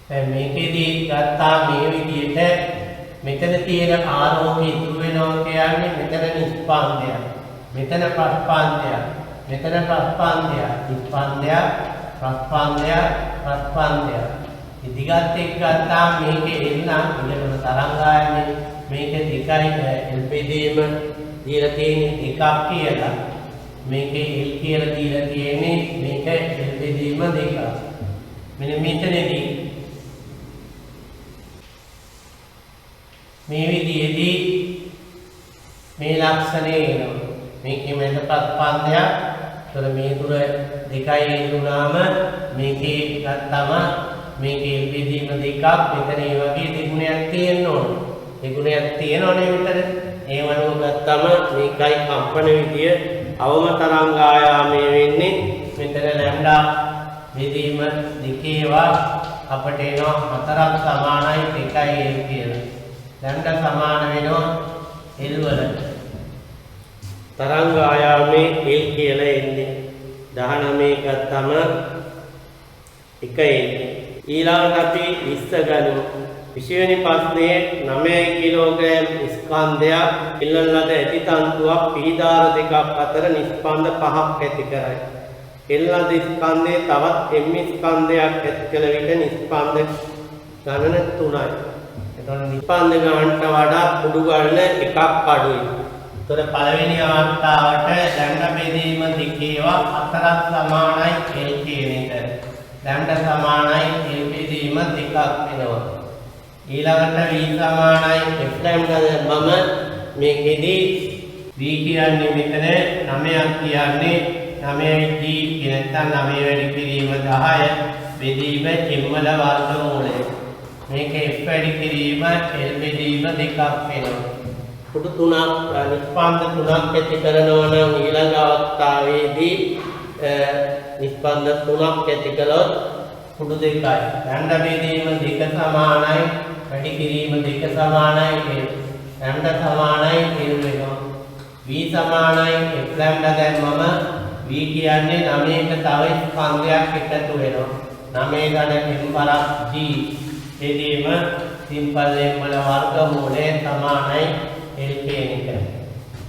දැන් මේකෙදී ගත්තා මේ විදිහට මෙතන තියෙන ආරෝහකය ඉතුරු වෙනවා කියන්නේ මෙතන නිස්පන්දයක්. මෙතන ප්‍රස්පන්දයක්. මෙතන ප්‍රස්පන්දයක්. නිස්පන්දයක් ප්‍රස්පන්දයක්. ඉදිගත් එක්ක ගත්තා මේකේ එන්න ඉලක්කම තරංගායනේ මේක 2 L බෙදීම දීලා තියෙන්නේ 1ක් කියලා. මේකේ L කියලා දීලා තියෙන්නේ මේක L බෙදීම 2ක්. මෙන්න මෙතනදී මේ විදිහේදී මේ ලක්ෂණය එනවා. මේකේ මෙන්න ප්‍රස්පන්දයක්. ඒතර මේ තුර 2යි එන්නුනාම මේකේ ගත්තම මේකේ බෙදීම 2ක්. මෙතන ඒ වගේ දෙගුණයක් තියෙන්න ඕන. දෙගුණයක් තියෙනවනේ මෙතන. ඒ වනුව ගත්තම මේකයි කම්පන විදිය අවම තරංග ආයාමය වෙන්නේ. මෙතන ලැම්ඩා බෙදීම 2වා අපට එනවා 4ක් සමානයි 2යි L කියලා. ලැම්ඩා සමාන වෙනවා L වලට. තරංග ආයාමයේ L කියලා එන්නේ 19 ගත්තම 1 එන්නේ. ඊළඟට අපි 20 ගනිමු. 20 වෙනි ප්‍රශ්නයේ 9 කිලෝග්‍රෑම් ස්කන්ධයක් ඉල්ලන ලද ඇති තන්තුවක් පිහිදාර දෙකක් අතර නිස්පන්ද 5ක් ඇති කරයි. එල්ලන ස්කන්ධයේ තවත් m ස්කන්ධයක් ඇති කළ විට නිස්පන්ද ගණන 3යි. එතකොට නිස්පන්ද ගණනට වඩා කුඩු ගණන එකක් අඩුයි. එතකොට පළවෙනි අවස්ථාවට ලැම්ඩා බෙදීම 2වා 4ක් සමානයි L කියන එක. ලැම්ඩා සමානයි L බෙදීම 2ක් වෙනවා. ඊළඟට v සමානයි f ලැම්ඩා දැම්මම මේකෙදී v කියන්නේ මෙතන 9ක් කියන්නේ 9d කියන නැත්නම් 9 වැඩි කිරීම 10 බෙදීම m වල වර්ගමූලය. මේක f වැඩි කිරීම L බෙදීම 2ක් වෙනවා. කුඩු 3ක් නිස්පන්ද 3ක් ඇති කරනවා නම් ඊළඟ අවස්ථාවේදී නිස්පන්ද 3ක් ඇති කළොත් කුඩු 2යි. ලැම්ඩා බෙදීම 2 සමානයි වැඩි කිරීම 2 සමානයි ලැම්ඩා සමානයි L වෙනවා. v සමානයි f ලැම්ඩා දැම්මම v කියන්නේ 9ක තව ස්කන්ධයක් එකතු වෙනවා. 9 ගණන් m පරක් g බෙදීම සිම්පල් m වල වර්ගමූලය සමානයි L කියන එක.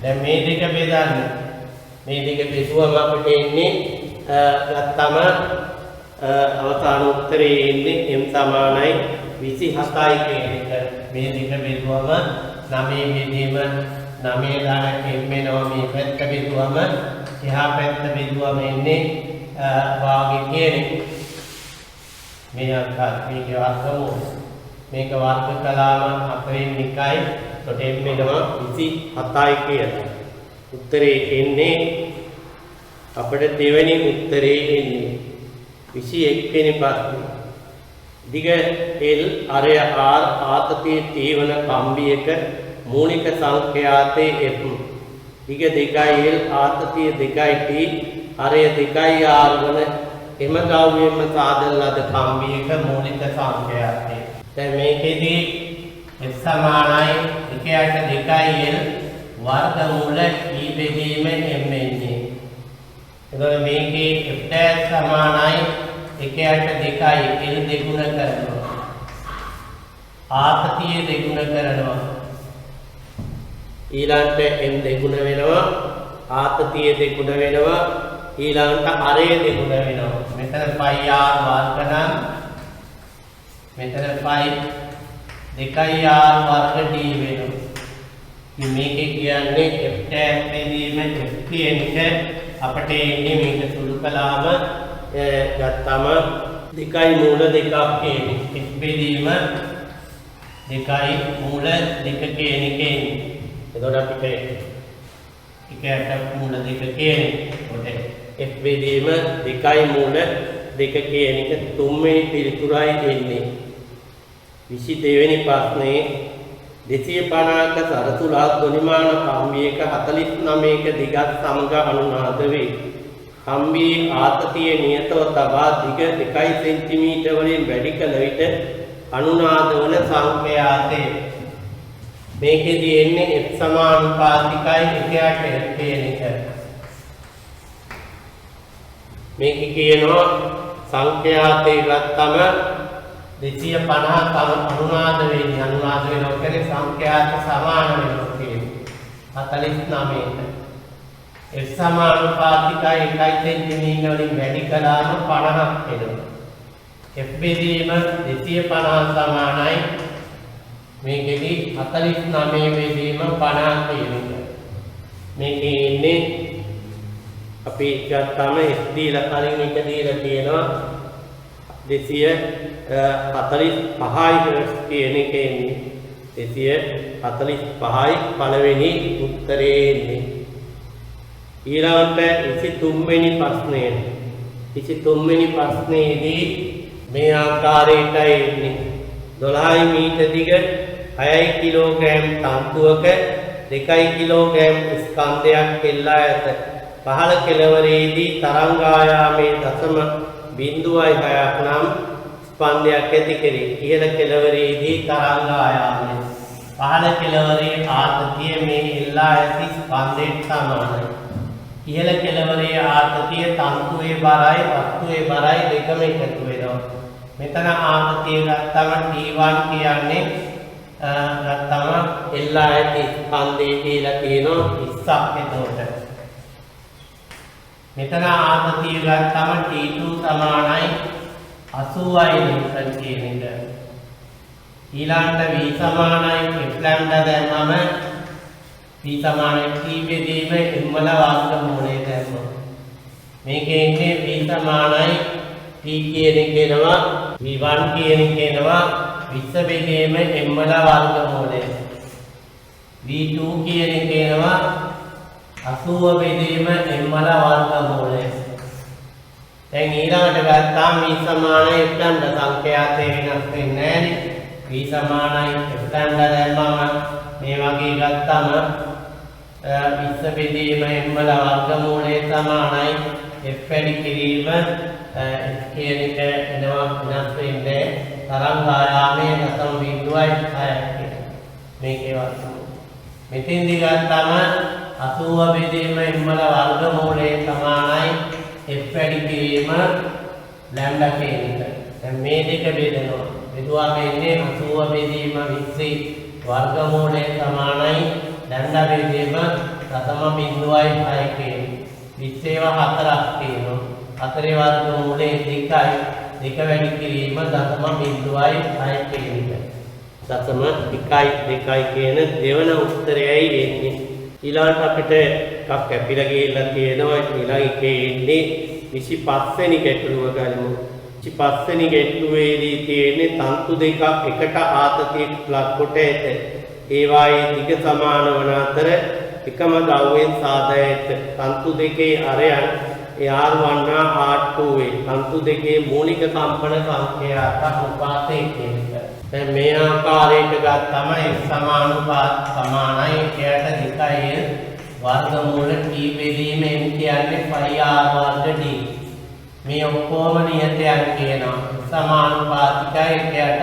දැන් මේ දෙක බෙදන්න. මේ දෙක බෙදුවම අපිට එන්නේ ගත්තම අවසාන උත්තරේ එන්නේ m සමානයි 27යි කියන එක. මේ දෙක බෙදුවම 9 බෙදීම 9 ගණන් m වෙනවා. මේ පැත්ත බෙදුවම එහා පැත්ත බෙදුවම එන්නේ වාගේ කියන එක. මේ ආකාර මේකේ වර්ගමූල මේක වර්ග කළාම 4න් 1යි එතකොට m වෙනවා 27යි කියලා. උත්තරේ එන්නේ අපිට දෙවෙනි උත්තරේ එන්නේ 21 වෙනි ප්‍රශ්නේ. දිග L අරය R ආතතිය තීවන කම්බියක මූලික සංඛ්‍යාතේ f. දිග 2L ආතතිය 2T අරය 2R වන එම ද්‍රව්‍යයෙන්ම සාදන ලද කම්බියක මූලික සංඛ්‍යාතේ. දැන් මේකෙදී f සමානයි 1 2L වර්ගමූල e බෙදීම m එන්නේ. එතකොට මේකේ f' සමානයි 1 2යි L දෙගුණ කරනවා. ආතතිය දෙගුණ කරනවා. ඊළඟට m දෙගුණ වෙනවා. ආතතිය දෙගුණ වෙනවා. ඊළඟට අරය දෙගුණ වෙනවා. මෙතන πr වර්ග නම් මෙතන π 2r වර්ග d වෙනවා. ඉතින් මේකේ කියන්නේ f' බෙදීම f කියන එක අපට එන්නේ මේක සුළු කළාම ගත්තම 2යි මූල 2ක් කියන්නේ f බෙදීම 2යි මූල 2 කියන එකේ. එතකොට අපිට 1ට මූල 2 කියන්නේ f බෙදීම 2යි මූල 2 කියන එක තුන්වෙනි පිළිතුරයි එන්නේ. 22 වෙනි ප්‍රශ්නේ 250ක සරතුලා ධ්වනිමාන කම්බියක 49ක දිගත් සමග අනුනාද වේ. කම්බියේ ආතතිය නියතව තබා දිග 2 cm වලින් වැඩි කළ විට අනුනාද වන සංඛ්‍යාතේ. මේකෙදී එන්නේ f සමානුපාතිකයි 1ට f කියන එක. මේක කියනවා සංඛ්‍යාතේ ගත්තම 250 අනුනාද වෙන්නේ. අනුනාද වෙනවා කියන්නේ සංඛ්‍යාත සමාන වෙනවා කියන්නේ 49ට. f සමානුපාතිකයි 1 cm වලින් වැඩි කළාම 50ක් වෙනවා. f බෙදීම 250 සමානයි මේකෙදි 49 බෙදීම 50 කියන එක. මේකේ ඉන්නේ අපි ගත්තම f දීලා කලින් එක දීලා තියෙනවා 245යි කියන එකේ ඉන්නේ 245යි පළවෙනි උත්තරේ ඉන්නේ. ඊළඟට 23 වෙනි ප්‍රශ්නය. 23 වෙනි ප්‍රශ්නයේදී මේ ආකාරයටයි එන්නේ. 12 මීටර දිග 6 කිලෝග්‍රෑම් තන්තුවක 2 කිලෝග්‍රෑම් ස්කන්ධයක් එල්ලා ඇත. පහළ කෙළවරේදී තරංග ආයාමයේ 0.6ක් නම් ස්පන්දයක් ඇති කෙරේ. ඉහළ කෙළවරේදී තරංග ආයාමය. පහළ කෙළවරේ ආතතිය මේ එල්ලා ඇති ස්පන්දයට සමානයි. ඉහළ කෙළවරේ ආතතිය තන්තුවේ බරයි වස්තුවේ බරයි දෙකම එකතු වෙනවා. මෙතන ආතතිය ගත්තම T1 කියන්නේ ගත්තම එල්ලා ඇති ස්කන්ධය කියලා කියනවා 20ක් එතකොට. මෙතන ආතතිය ගත්තම T2 සමානයි 80යි නිව්ටන් කියන එක. ඊළඟට V සමානයි f ලැම්ඩා දැම්මම V සමානයි T බෙදීම m වල වර්ගමූලය දැම්මම මේකේ ඉන්නේ V සමානයි T කියන එක එනවා V1 කියන එක එනවා 20 බෙදීම m වල වර්ගමූලය. V2 කියන එක එනවා 80 බෙදීම m වල වර්ගමූලය. දැන් ඊළඟට ගත්තාම v සමානයි f ලැම්ඩා සංඛ්‍යාතේ වෙනස් වෙන්නේ නැහැ නේ. v සමානයි f ලැම්ඩා දැම්මම මේ වගේ ගත්තාම 20 බෙදීම m වල වර්ගමූලය සමානයි f වැඩි කිරීම කියන එක එනවා වෙනස් වෙන්නේ තරංග ආයාමයේ 0.6ක් මේකේ වර්ගමූලය. මෙතෙන්දි ගත්තාම 80 බෙදීම m වල වර්ගමූලය සමානයි f වැඩි කිරීම ලැම්ඩා කියන එක. දැන් මේ දෙක බෙදනවා. බෙදුවාම එන්නේ 80 බෙදීම 20 වර්ගමූලය සමානයි ලැම්ඩා බෙදීම 0.6 කියන. 20 ඒවා 4ක් තියෙනවා. 4 වර්ගමූලය 2යි. 2 වැඩි කිරීම 0.6 කියන එක. 0.1 කියන දෙවන උත්තරයයි එන්නේ. ඊළඟට අපිට එකක් කැපිලා ගිහිල්ලා තියෙනවා. ඊළඟ එකේ ඉන්නේ 25 වෙනි ගැටලුව ගනිමු. පස්වෙනි ගැටලුවේදී තියෙන්නේ තන්තු දෙකක් එකට ආතතියට ලක් කොට ඇත. ඒවායේ දිග සමාන වන අතර එකම ද්‍රව්‍යයෙන් සාදා ඇත. තන්තු දෙකේ අරයන් R1 R2 වේ. තන්තු දෙකේ මූලික කම්පන සංඛ්‍යාත අනුපාතය කියන එක. දැන් මේ ආකාරයට ගත්තම සමානුපාත සමානයි එකට 2 වර්ගමූල t බෙදීම n කියන්නේ πr වර්ග d. මේ ඔක්කොම නියතයන් කියනවා. සමානුපාතිකයි එකට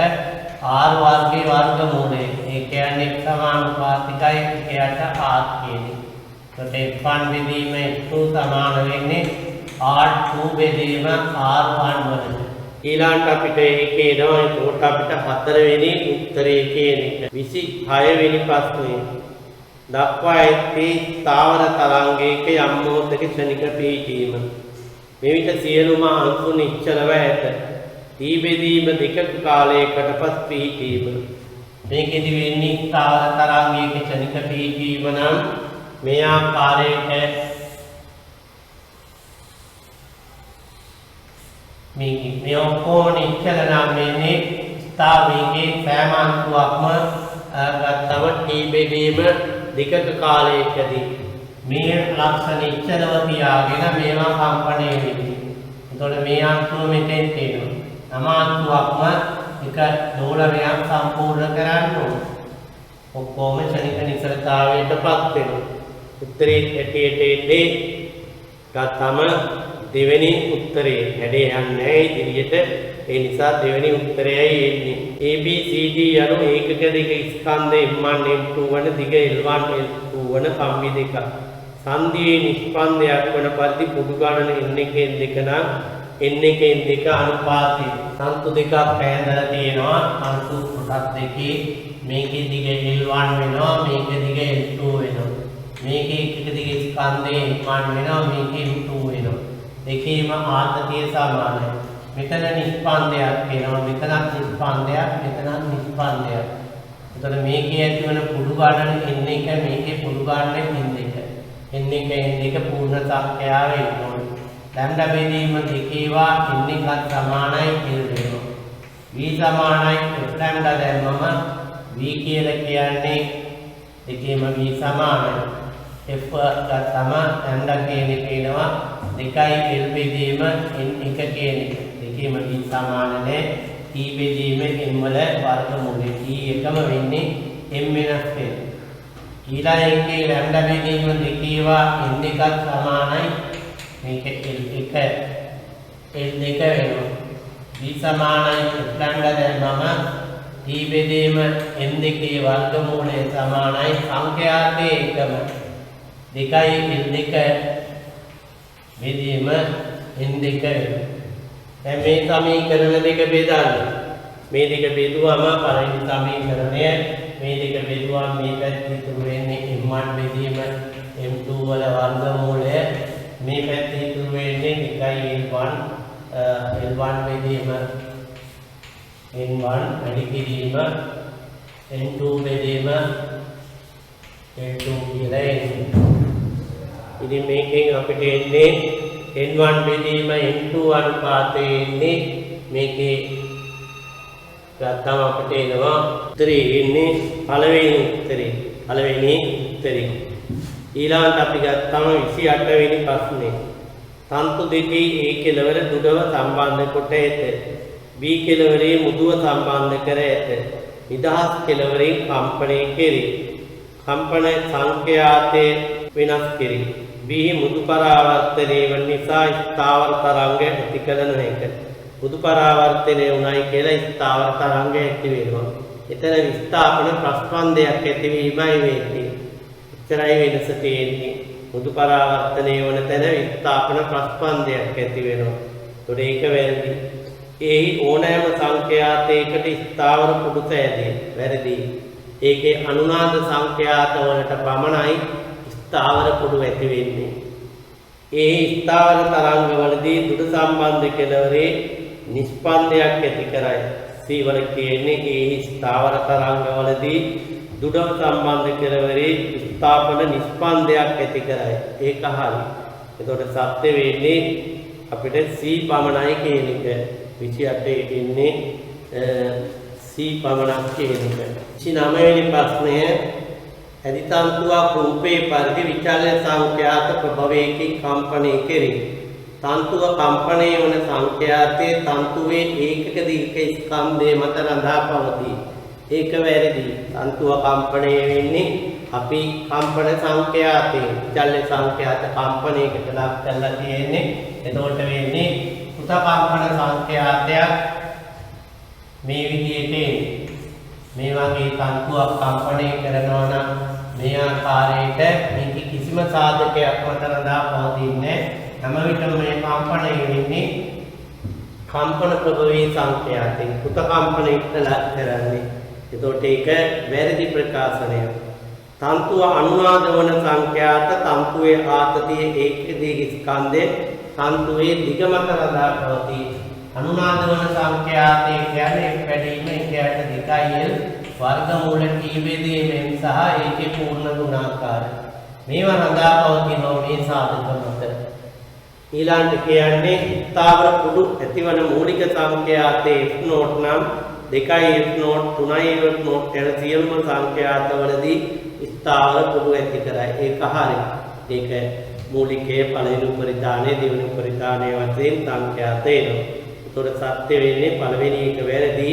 r වර්ගයේ වර්ගමූලය. ඒ කියන්නේ සමානුපාතිකයි එකට r කියන්නේ. ඒකට f1 බෙදීම f2 සමාන වෙන්නේ r2 බෙදීම r1 වලට. ඊළඟට අපිට ඒකේ එනවා ඒකට අපිට 4 වෙනි උත්තරේ කියන එක. 26 වෙනි ප්‍රශ්නේ. දක්වා ඇත්තේ ස්ථාවර තරංගයක යම් මොහොතක ක්ෂණික පිහිටීම. මෙවිට සියලුම අංශු නිශ්චලව ඇත. දී බෙදීම දෙකක කාලයකට පස් පිහිටීම. මේකෙදි වෙන්නේ ස්ථාවර තරංගයක ක්ෂණික පිහිටීම නම් මේ ආකාරයට මේ ඔක්කොම නිශ්චල නම් වෙන්නේ ස්ථාවරයේ සෑම අංශුවක්ම ගත්තම දී බෙදීම දෙකක කාලයකදී මේ ලක්ෂණ නිශ්චලව තියාගෙන මේවා කම්පණය වෙන්නේ. එතකොට මේ අංශුව මෙතෙන් තියෙනවා. අමාංශුවක්ම එක දෝලනයක් සම්පූර්ණ කරන්න ඕන. ඔක්කොම ක්ෂණික නිශ්චලතාවයටපත් වෙනවා. උත්තරේ ඇටියට එන්නේ ගත්තම දෙවෙනි උත්තරේ හැඩේ යන්නේ ඉදිරියට. ඒ නිසා දෙවෙනි උත්තරයයි එන්නේ. ABCD යනු ඒකක දෙක ස්කන්ධ M1 M2 වන දිග L1 L2 වන කම්බි දෙක. සංධියේ නිෂ්පන්දයක් වන පරිදි පුඩු ගණන n එකෙන් දෙක නම් n එකෙන් දෙක අනුපාතය. තන්තු දෙකක් පැහැදලා තියෙනවා. තන්තු කොටස් දෙකේ මේකේ දිග L1 වෙනවා, මේකේ දිග L2 වෙනවා. මේකේ එක දිග ස්කන්ධේ M1 වෙනවා, මේකේ M2 වෙනවා. දෙකේම ආතතිය සමානයි. මෙතන නිෂ්පන්දයක් වෙනවා, මෙතනත් නිෂ්පන්දයක්, මෙතනත් නිෂ්පන්දයක්. එතකොට මේකේ ඇති වෙන පුඩු ගණන n එක, මේකේ පුඩු ගණන n දෙක. n එක පූර්ණ සංඛ්‍යාව වෙනවා. ලැම්ඩා බෙදීම දෙකේවා n එකත් සමානයි කියලා වෙනවා. v සමානයි f ලැම්ඩා දැම්මම v කියලා කියන්නේ දෙකේම v සමානයි. f ගත්තම ලැම්ඩා කියන එක එනවා 2 l බෙදීම n එක කියන එක. දෙකේම v සමාන නැහැ. t බෙදීම n වල වර්ගමූලය t එකම වෙන්නේ m වෙනස් වෙනවා. ඊළඟ ලැම්ඩා බෙදීම දෙකේවා n එකත් සමානයි. මේක L1 L2 වෙනවා. v සමානයි ලැම්ඩා දැම්මම t බෙදීම n දෙකේ වර්ගමූලය සමානයි සංඛ්‍යාතයේ එකම 2 L2 බෙදීම n දෙක වෙනවා. දැන් මේ සමීකරණ දෙක බෙදන්න. මේ දෙක බෙදුවම පළවෙනි සමීකරණය මේ දෙක බෙදුවම මේ පැත්තේ ඉතුරු වෙන්නේ m1 බෙදීම m2 වල වර්ගමූලය. මේ පැත්තේ ඉතුරු වෙන්නේ 2 L1 බෙදීම n1 වැඩි කිරීම n2 බෙදීම n2 කියලා එන්නේ. ඉතින් මේකෙන් අපිට එන්නේ n1 බෙදීම n2 අනුපාතයේ එන්නේ මේකේ ගත්තම අපිට එනවා උත්තරේ එන්නේ පළවෙනි උත්තරේ. ඊළඟට අපි ගත්තම 28 වෙනි ප්‍රශ්නේ. තන්තු දෙකේ A කෙළවර දුඩව සම්බන්ධ කොට ඇත. B කෙළවරේ මුදුව සම්බන්ධ කර ඇත. නිදහස් කෙළවරෙන් කම්පණය කෙරේ. කම්පන සංඛ්‍යාතයේ වෙනස් කෙරේ. B මුදු පරාවර්තනය වන නිසා ස්ථාවර තරංග ඇති කළ නොහැක. මුදු පරාවර්තනය වුණයි කියලා ස්ථාවර තරංග ඇති වෙනවා. එතන විස්ථාපන ප්‍රස්පන්දයක් ඇතිවීමයි වෙන්නේ. එතරයි වෙනස තියෙන්නේ. මුදු පරාවර්තනය වන තැන විස්ථාපන ප්‍රස්පන්දයක් ඇති වෙනවා. ඒකට ඒක වැරදි. ඒ ඕනෑම සංඛ්‍යාතයකට ස්ථාවර පුඩු සෑදේ වැරදි. ඒකේ අනුනාද සංඛ්‍යාත වලට පමණයි ස්ථාවර පුඩු ඇති වෙන්නේ. ඒ ස්ථාවර තරංග වලදී දුඩ සම්බන්ධ කෙළවරේ නිෂ්පන්දයක් ඇති කරයි. C වල කියන්නේ ඒ ස්ථාවර තරංග වලදී දුඩ සම්බන්ධ කෙළවරේ ස්ථාපන නිෂ්පන්දයක් ඇති කරයි. ඒක හරි. එතකොට සත්‍ය වෙන්නේ අපිට C පමණයි කියන එක. 28 ඉන්නේ C පමණක් කියන එක. 29 වෙනි ප්‍රශ්නය ඇදිතන්තුවක් රූපේ පරිදි විචල්්‍ය සංඛ්‍යාත ප්‍රභවයකින් කම්පණය කෙරේ. තන්තුව කම්පණය වන සංඛ්‍යාතයේ තන්තුවේ ඒකක දීර්ඝ ස්කන්ධය මත රඳා පවතී. ඒක වැරදි. තන්තුව කම්පණය වෙන්නේ අපි කම්පන සංඛ්‍යාතේ විචල්්‍ය සංඛ්‍යාත කම්පණයකට ලක් කරලා තියෙන්නේ. එතකොට වෙන්නේ කෘත කම්පන සංඛ්‍යාතයක් මේ විදිහට මේ වගේ තන්තුවක් කම්පණය කරනවා නම් මේ ආකාරයට මේක කිසිම සාධකයක් මත රඳා පවතින්නේ හැම විටම මේ කම්පණය වෙන්නේ කම්පන ප්‍රභවී සංඛ්‍යාතෙන් කෘත කම්පනයකට ලක් කරන්නේ. එතකොට ඒක වැරදි ප්‍රකාශනයක්. තන්තුව අනුනාද වන සංඛ්‍යාත තන්තුවේ ආතතිය ඒකදී ස්කන්ධය තන්තුවේ දිග මත රඳා පවතී. අනුනාද වන සංඛ්‍යාතයේ කියන්නේ වැඩිම එකයට 2l වර්ගමූල t/මෙන් සහ ඒකේ පූර්ණ ගුණාකාරය. මේවා රඳා පවතින මේ සාධක මත. ඊළඟට කියන්නේ ස්ථාවර කුඩු ඇතිවන මූලික සංඛ්‍යාතයේ f නෝට් නම් 2i f note 3i f note යන සියලුම සංඛ්‍යාතවලදී ස්ථාවර කුඩු ඇති කරයි. ඒක හරියි. ඒක මූලිකයේ පළවෙනි පරිධානයේ දෙවෙනි පරිධානයේ වශයෙන් සංඛ්‍යාත වෙනවා. ඒතකොට සත්‍ය වෙන්නේ පළවෙනි එක වැරදි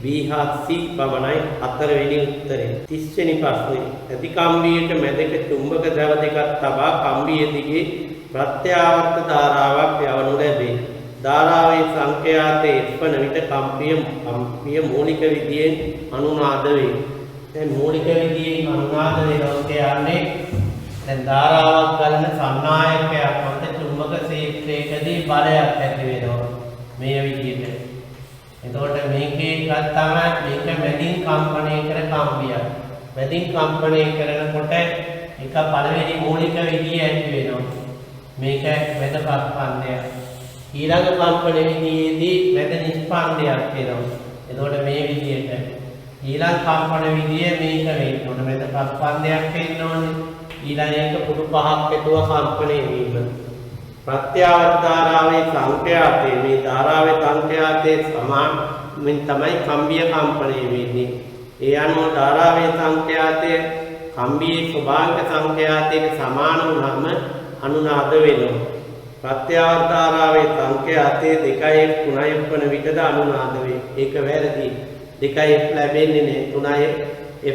B හා C පමණයි. හතරවෙනි උත්තරේ. 30 වෙනි ප්‍රශ්නේ. ඇති කම්බියට මැදක චුම්බක ද්‍රව දෙකක් තබා කම්බිය දිගේ ප්‍රත්‍යාවර්ත ධාරාවක් යවනු ලැබේ. ධාරාවේ සංඛ්‍යාතයේ ස්පන විට කම්පිය මූලික විදියෙන් අනුනාද වේ. දැන් මූලික විදියෙන් අනුනාද වෙනවා කියන්නේ දැන් ධාරාවක් ගලන සන්නායකයක් මත චුම්බක ක්ෂේත්‍රයකදී බලයක් ඇති වෙනවා මේ විදිහට. එතකොට මේකේ ගත්තම මේක මැදින් කම්පණය කර කම්බියක්. මැදින් කම්පණය කරනකොට එක පළවෙනි මූලික විදිය ඇති වෙනවා. මේක මැද ප්‍රස්පන්දයක්. ඊළඟ කම්පන විදියේදී මැද නිස්පන්දයක් වෙනවා. එතකොට මේ විදියට ඊළඟ කම්පන විදිය මේක වෙන්න ඕන. මැද ප්‍රස්පන්දයක් වෙන්න ඕනේ. ඊළඟ එක පුඩු පහක් ඇතුව කම්පණය වීම. ප්‍රත්‍යාවර්ත ධාරාවේ සංඛ්‍යාතයේ මේ ධාරාවේ සංඛ්‍යාතයේ සමාන මෙන් තමයි කම්බිය කම්පණය වෙන්නේ. ඒ අනුව ධාරාවේ සංඛ්‍යාතයේ කම්බියේ ස්වභාවික සංඛ්‍යාතයට සමාන වුණාම අනුනාද වෙනවා. ප්‍රත්‍යාවර්ත ධාරාවේ සංඛ්‍යාතයේ 2f 3f වන විටද අනුනාද වේ. ඒක වැරදි. 2f ලැබෙන්නේ නැහැ. 3f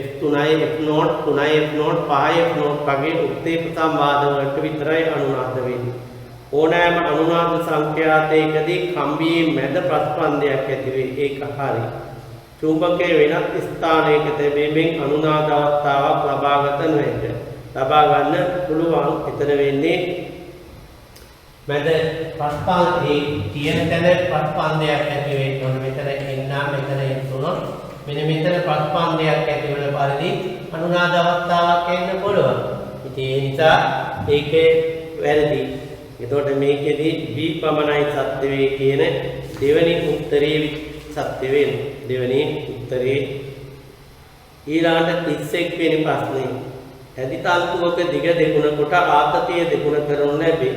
f3 f note 3f note 5f note වගේ උත්තේජ සම්වාද වලට විතරයි අනුනාද වෙන්නේ. ඕනෑම අනුනාද සංඛ්‍යාතයකදී කම්බියේ මැද ප්‍රස්පන්දයක් ඇති වේ. ඒක හරි. චුම්බකයේ වෙනත් ස්ථානයක තැබීමෙන් අනුනාද අවස්ථාවක් ලබා ගන්න පුළුවන්. එතන වෙන්නේ මැද ප්‍රස්පන්දයේ තියෙන තැන ප්‍රස්පන්දයක් ඇති වෙන්න ඕන. මෙතන එන්නා මෙතන එතුනොත් මෙන්න මෙතන ප්‍රස්පන්දයක් ඇති වෙන පරිදි අනුනාද අවස්ථාවක් එන්න පුළුවන්. ඉතින් ඒ නිසා ඒකේ වැරදි. එතකොට මේකෙදී B පමණයි සත්‍ය වේ කියන දෙවෙනි උත්තරේ සත්‍ය වෙනවා. දෙවෙනි උත්තරේ ඊළඟට 31 වෙනි ප්‍රශ්නේ. ඇදිතන්තුවක දිග දෙගුණ කොට ආතතිය දෙගුණ කරනු ලැබේ.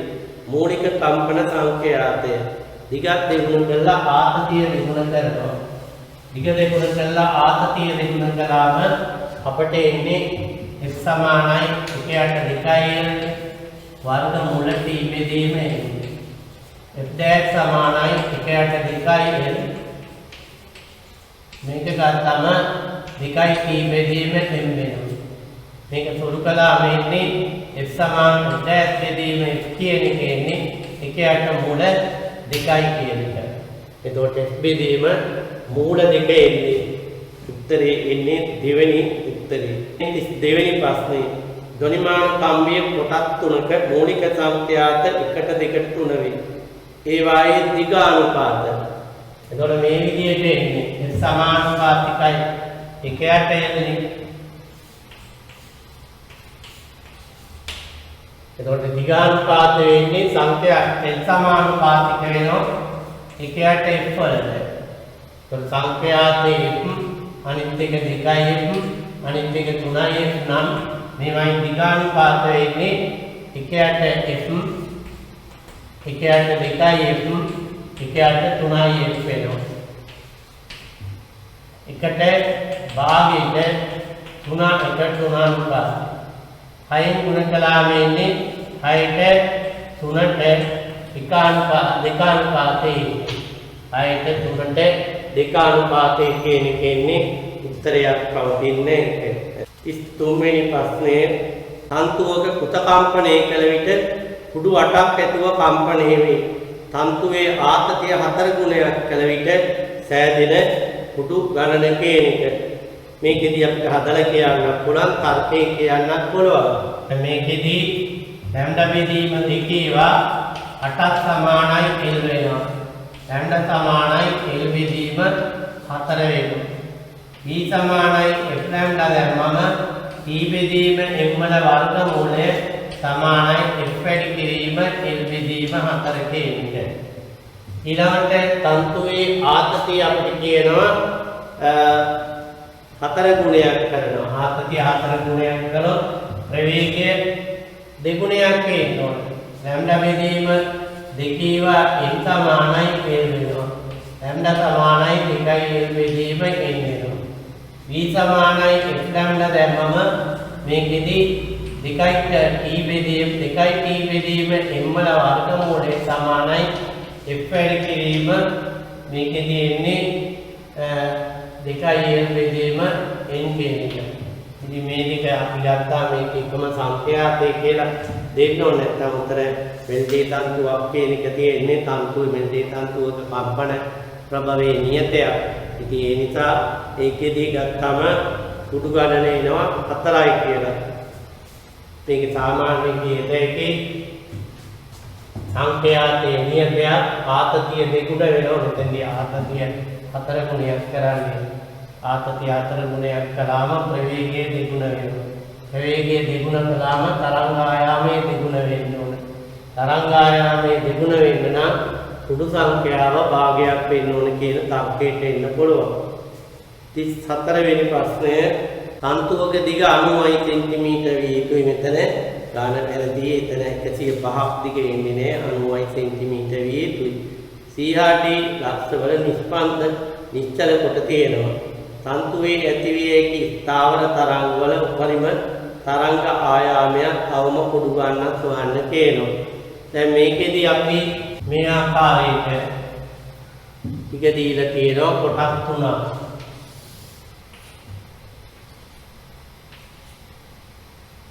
මූලික කම්පන සංඛ්‍යාතය දිගත් දෙගුණ කළා ආතතිය දෙගුණ කරනවා. දිග දෙගුණ කළා ආතතිය දෙගුණ කළාම අපට එන්නේ f සමානයි 1/2l වර්ගමූල t බෙදීම f dash සමානයි 1/2l මේක ගත්තම 2t බෙදීම m වෙනවා. මේක සුළු කළාම එන්නේ f සමාන f dash බෙදීම f කියන එක එන්නේ 1/2 කියන එක. එතකොට f බෙදීම මූල 2 එන්නේ. උත්තරේ එන්නේ දෙවෙනි උත්තරේ. 32 වෙනි ප්‍රශ්නේ. ධ්වනිමාන කම්බිය කොටස් තුනක මූලික සංඛ්‍යාත 1 2 3 වේ. ඒ වායේ දිගානුපාත. එතකොට මේ විදිහට එන්නේ f සමානුපාතිකයි 1/8 එතකොට දිගානුපාත වෙන්නේ සංඛ්‍යා l සමානුපාතික වෙනවා 1/8 වලට. එතකොට සංඛ්‍යාතයේ අනිත් එක 2f අනිත් එක 3f නම් මේවයි දිගානුපාත වෙන්නේ 1/8f 1/2f එකයට 3යි f වෙනවා. එකට භාගයට 3 6න් ගුණ කළාම එන්නේ 6ට 3ට දෙකානුපාතේ 6ට 3ට දෙකානුපාතේ කියන එක එන්නේ උත්තරයක් පවතින්නේ. 33 වෙනි ප්‍රශ්නයේ තන්තුවක කෘත කම්පණය කළ විට කුඩු 8ක් ඇතුව කම්පණය වේ. තන්තුවේ ආතතිය 4 ගුණයක් කළ විට සෑදෙන කුඩු ගණන කියන එක. මේකෙදී අපිට හදලා කියන්න පුළුවන්, තර්කයෙන් කියන්නත් පුළුවන්. මේකෙදී ලැම්ඩා බෙදීම දෙකේවා 8ක් සමානයි L වෙනවා. ලැම්ඩා සමානයි L බෙදීම 4 වෙනවා. V සමානයි F ලැම්ඩා දැම්මම T බෙදීම M වල වර්ගමූලය සමානයි F වැඩි කිරීම L බෙදීම 4 කියන එක. ඊළඟට තන්තුවේ ආතතිය අපිට කියනවා 4 ගුණයක් කරනවා. ආතතිය 4 ගුණයක් කළොත් ප්‍රවේගය දෙගුණයක් වෙන්න ඕනේ. ලැම්ඩා බෙදීම දෙකේවා n සමානයි L වෙනවා. ලැම්ඩා සමානයි 2යි L බෙදීම n වෙනවා. V සමානයි F ලැම්ඩා දැම්මම මේකෙදි 2යි T බෙදීම m වල වර්ගමූලය සමානයි F වැඩි කිරීම මේකෙදි එන්නේ 2යි L බෙදීම n කියන එක. ඉතින් මේ දෙක අපි ගත්තා මේක එකම සංඛ්‍යාතය කියලා දෙන්න ඕනේ. නැත්නම් උතර මෙල්ටි තන්තුවක් කියන එක තියෙන්නේ තන්තුවේ මෙල්ටි තන්තුවක කම්පන ප්‍රභවයේ නියතයක්. ඉතින් ඒ නිසා ඒකෙදී ගත්තම කුඩු ගණන එනවා 4යි කියලා. මේක සාමාන්‍ය කීයකේ සංඛ්‍යාතයේ නියතය ආතතිය දෙගුණ වෙනවා. මෙතනදී ආතතිය 4 ගුණයක් කරන්නේ. ආතතිය 4 ගුණයක් කළාම ප්‍රවේගය දෙගුණ වෙනවා. ප්‍රවේගය දෙගුණ කළාම තරංග ආයාමයේ දෙගුණ වෙන්න ඕන. තරංග ආයාමයේ දෙගුණ වෙන්න නම් කුඩු සංඛ්‍යාව භාගයක් වෙන්න ඕන කියන තර්කයට එන්න පුළුවන්. 34 වෙනි ප්‍රශ්නය තන්තුවක දිග 90 cm විය යුතුයි. මෙතන ගාන පෙරදී එතන 105ක් දිග වෙන්නේ නැහැ. 90 cm විය යුතුයි. CRT ලක්ෂවල නිෂ්පන්ද නිශ්චල කොට තියෙනවා. තන්තුවේ ඇතිවිය හැකි ස්ථාවර තරංගවල උපරිම තරංග ආයාමයක් අවම කුඩු ගන්නක් හොයන්න කියනවා. දැන් මේකෙදී අපි මේ ආකාරයට ටික දීලා තියෙනවා කොටස් 3ක්.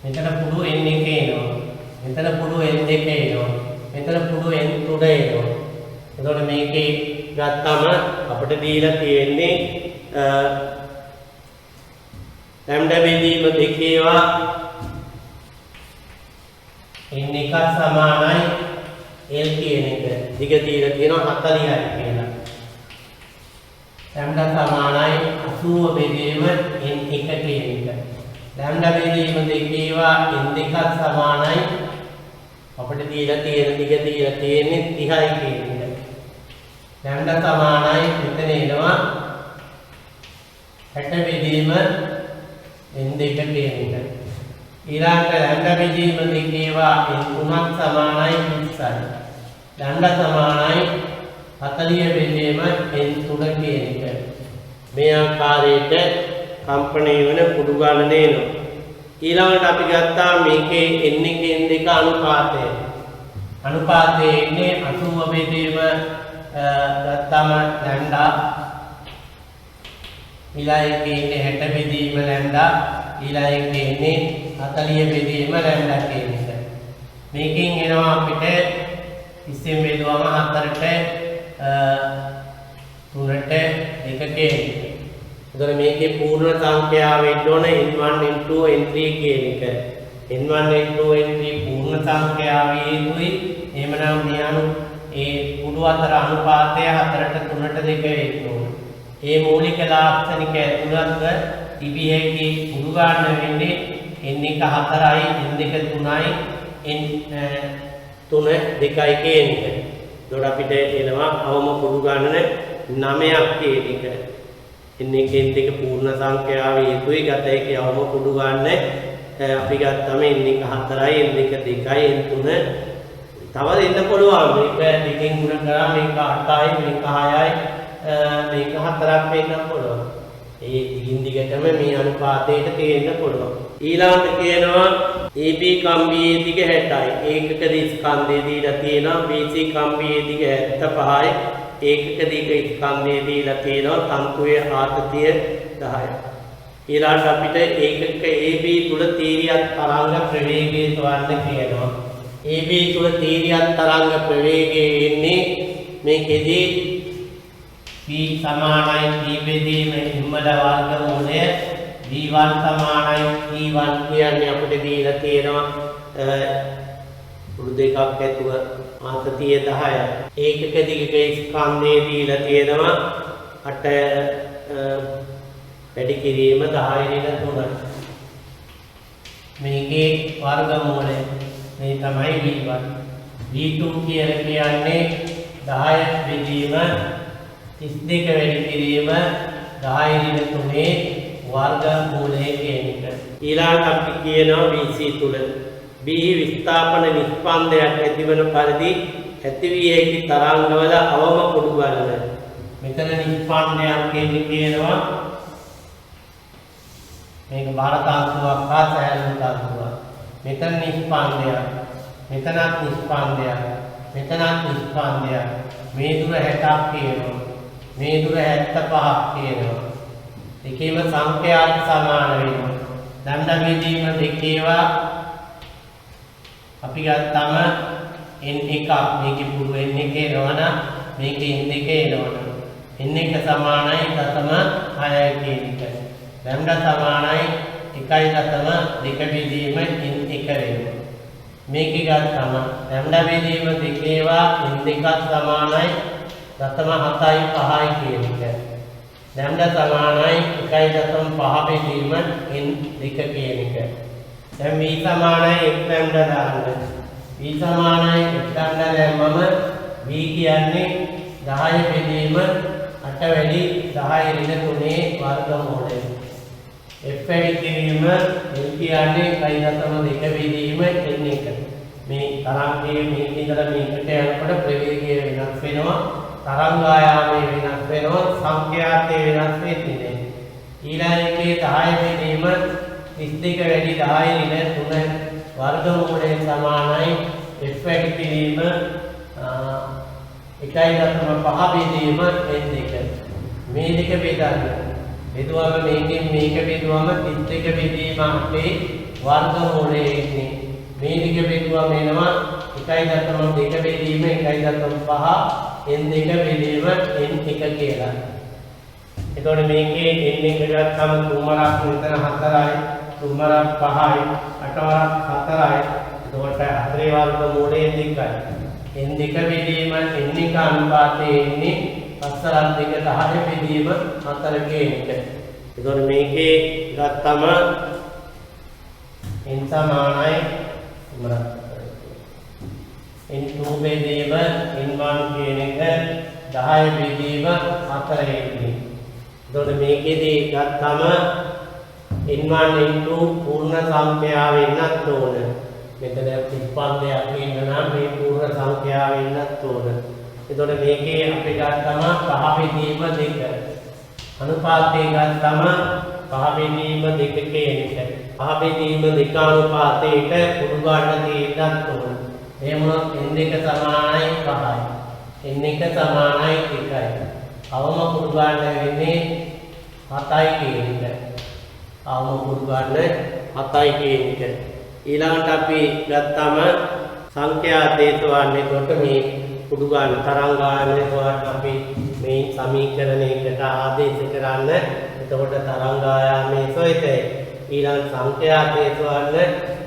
මෙතන පුඩු n එක එනවා. මෙතන පුඩු n දෙක එනවා. මෙතන පුඩු n තුන එනවා. එතකොට මේකේ ගත්තම අපිට දීලා තියෙන්නේ ලැම්ඩා බෙදීම දෙකේවා n එක සමානයි L කියන එක. දිග දීලා තියෙනවා 40යි කියලා. ලැම්ඩා සමානයි 80 බෙදීම n එක කියන එක. ලැම්ඩා බෙදීම දෙකේවා n දෙක සමානයි අපිට දීලා තියෙන දිග දීලා තියෙන්නේ 30යි කියන එක. ලැම්ඩා සමානයි මෙතන එනවා 60 බෙදීම n දෙක කියන එක. ඊළඟට ලැම්ඩා බෙදීම දෙකේවා n තුනක් සමානයි 20යි. ලැම්ඩා සමානයි 40 බෙදීම n තුන කියන එක. මේ ආකාරයට කම්පණය වෙන කුඩු ගණන එනවා. ඊළඟට අපි ගත්තා මේකේ n එකේ n දෙක අනුපාතය. අනුපාතය එන්නේ 80 බෙදීම ගත්තම ලැම්ඩා ඊළඟට ඉන්නේ 60 බෙදීම ලැම්ඩා ඊළඟට ඉන්නේ 40 බෙදීම ලැම්ඩා කියන එක. මේකෙන් එනවා අපිට ඉස්සෙන් බෙදුවම 4ට 3ට 2 කියන එක. එතකොට මේකේ පූර්ණ සංඛ්‍යාව වෙන්න ඕන n1 n2 n3 කියන එක. n1 n2 n3 පූර්ණ සංඛ්‍යාව වේතුයි. එහෙමනම් මේ කුඩු අතර අනුපාතය 4ට 3ට 2 වෙන්න ඕන. මේ මූලික ලාක්ෂණික ඇතුළත්ව තිබිය හැකි කුඩු ගන්න වෙන්නේ n එක 4යි n දෙක 3යි n 3 2යි කියන එක. එතකොට අපිට එනවා අවම කුඩු ගණන 9ක් කියන එක. n එකෙන් දෙක පූර්ණ සංඛ්‍යාව හේතුයි ගත හැකි අවම කුඩු ගන්න අපි ගත්තම n එක 4යි n දෙක 2යි n 3 තව දෙන්න පුළුවන් මේක දෙකෙන් ගුණ කරා මේක 8යි මේක 6යි මේක 4ක් වෙන්න පුළුවන්. ඒ දිගින් දිගටම මේ අනුපාතයට තියෙන්න පුළුවන්. ඊළඟට කියනවා AB කම්බියේ දිග 60යි. ඒකක ස්කන්ධයේ දීලා තියෙනවා BC කම්බියේ දිග 75යි. ඒකක දිග ස්කන්ධයේ දීලා තියෙනවා තන්තුවේ ආතතිය 10යි. ඊළඟට අපිට ඒකක AB තුල තීරියක් තරංග ප්‍රවේගය සොයන්න කියනවා. AB තුල තීරියක් තරංග ප්‍රවේගය එන්නේ මේකෙදී V සමානයි T බෙදීම හිම්මල වර්ගමූලය V1 සමානයි T1 කියන්නේ අපිට දීලා තියෙනවා උඩු දෙකක් ඇතුව ආතතිය 10යි. ඒකක දිගක ස්කන්ධයේ දීලා තියෙනවා 8 වැඩි කිරීම 10 මේකේ වර්ගමූලය මේ තමයි V1. V2 කියලා කියන්නේ 10 බෙදීම 32 වැඩි කිරීම 10 වර්ගමූලය කියන එක. ඊළඟට අපි කියනවා BC තුල B විස්ථාපන නිෂ්පන්දයක් ඇතිවන පරිදි ඇතිවිය හැකි තරංගවල අවම කුඩු ගන්න. මෙතන නිෂ්පන්දයක් කියනවා මේක භාරතාංශුවක් හා සෑහළු තංශුවක්. මෙතන නිෂ්පන්දයක්, මෙතනත් නිෂ්පන්දයක්, මෙතනත් නිෂ්පන්දයක්. මේ දුර 60ක් කියනවා. මේ දුර 75ක් කියනවා. දෙකේම සංඛ්‍යාත් සමාන වෙනවා. ලැම්ඩා බෙදීම දෙකේවා අපි ගත්තම n1 මේකේ පුරු n1 එනවනම් මේකේ n2 එනවනම් n1 සමානයි 0.6 කියන එක. ලැම්ඩා සමානයි 1.2 බෙදීම n1 වෙනවා. මේකේ ගත්තම ලැම්ඩා බෙදීම දෙකේවා n2 සමානයි 0.75 කියන එක. ලැම්ඩා සමානයි 1.5 බෙදීම n2 කියන එක. දැන් v සමානයි x ලැම්ඩා දාන්න. v සමානයි x ලැම්ඩා දැම්මම v කියන්නේ 10 බෙදීම 8 වැඩි 10 වර්ගමූලය. f වැඩි කිරීම l කියන්නේ 1.2 බෙදීම n1. මේ තරංගයේ මේක ඉඳලා මේකට යනකොට ප්‍රවේගය වෙනස් වෙනවා. තරංග ආයාමය වෙනස් වෙනවා. සංඛ්‍යාතය වෙනස් වෙන්නේ. ඊළඟ එකේ 10 බෙදීම 32 වැඩි 10 වර්ගමූලය සමානයි f වැඩි කිරීම 1.5 බෙදීම n2. මේ දෙක බෙදන්න. බෙදුවම මේකෙන් මේක බෙදුවම 32 බෙදීම අපේ වර්ගමූලය එන්නේ. මේ දෙක බෙදුවම එනවා 1.2 බෙදීම 1.5 n2 බෙදීම n1 කියලා. එතකොට මේකේ n1 ගත්තම තුන්වරක් මෙතන 4යි, තුන්වරක් 5යි, 8වරක් 4යි. එතකොට 4 වර්ගමූලය 2යි. n2 බෙදීම n1 අනුපාතයේ එන්නේ 4ක් 2 10 බෙදීම 4 කියන එක. එතකොට මේකේ ගත්තම n සමානයි තුන්වරක් n2 බෙදීම n1 කියන එක 10 බෙදීම 4 එන්නේ. එතකොට මේකේදී ගත්තම n1 n2 පූර්ණ සංඛ්‍යා වෙන්නත් ඕන. මෙතන නිෂ්පන්දයක් වෙන්න නම් මේ පූර්ණ සංඛ්‍යා වෙන්නත් ඕන. එතකොට මේකේ අපි ගත්තම 5 බෙදීම 2. අනුපාතය ගත්තම 5 බෙදීම 2 කියන එක. 5 බෙදීම 2 අනුපාතයට කුඩු ගන්න තියෙන්නත් ඕන. මේ මොනොත් n2 සමානයි 5යි. n1 සමානයි 1යි. අවම කුඩු ගන්න වෙන්නේ 7යි කියන එක. අවම කුඩු ගන්න 7යි කියන එක. ඊළඟට අපි ගත්තම සංඛ්‍යාතේ සොයන්නේ කොට මේ කුඩු ගන්න තරංගායමනේ සොයන්න අපි මේ සමීකරණයකට ආදේශ කරන්න. එතකොට තරංගායාමයේ සොයතේ ඊළඟ සංඛ්‍යාතේ සොයන්න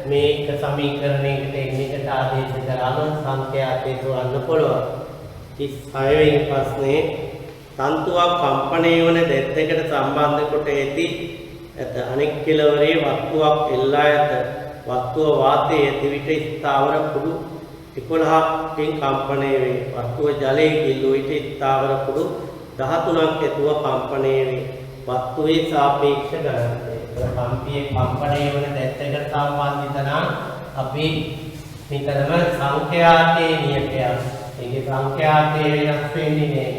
මේක සමීකරණයකට එන්නකට ආදේශ කරාම සංඛ්‍යාතේ සොයන්න පුළුවන්. 36 වෙනි ප්‍රශ්නේ තන්තුවක් කම්පණය වන දෙත් දෙකට සම්බන්ධ කොට ඇති ඇත අනෙක් කෙළවරේ වස්තුවක් එල්ලා ඇත. වස්තුව වාතයේ ඇති විට ස්ථාවර කුඩු 11කින් කම්පණය වේ. වස්තුව ජලයේ කිල්ලු විට ස්ථාවර කුඩු 13ක් ඇතුව කම්පණය වේ. වස්තුවේ සාපේක්ෂ ගණනය. කම්පියේ කම්පණය වන දෙත් දෙකට සම්බන්ධිත නම් අපි මෙතනම සංඛ්‍යාතයේ නියතයක්. ඒකේ සංඛ්‍යාතයේ වෙනස් වෙන්නේ නෑ.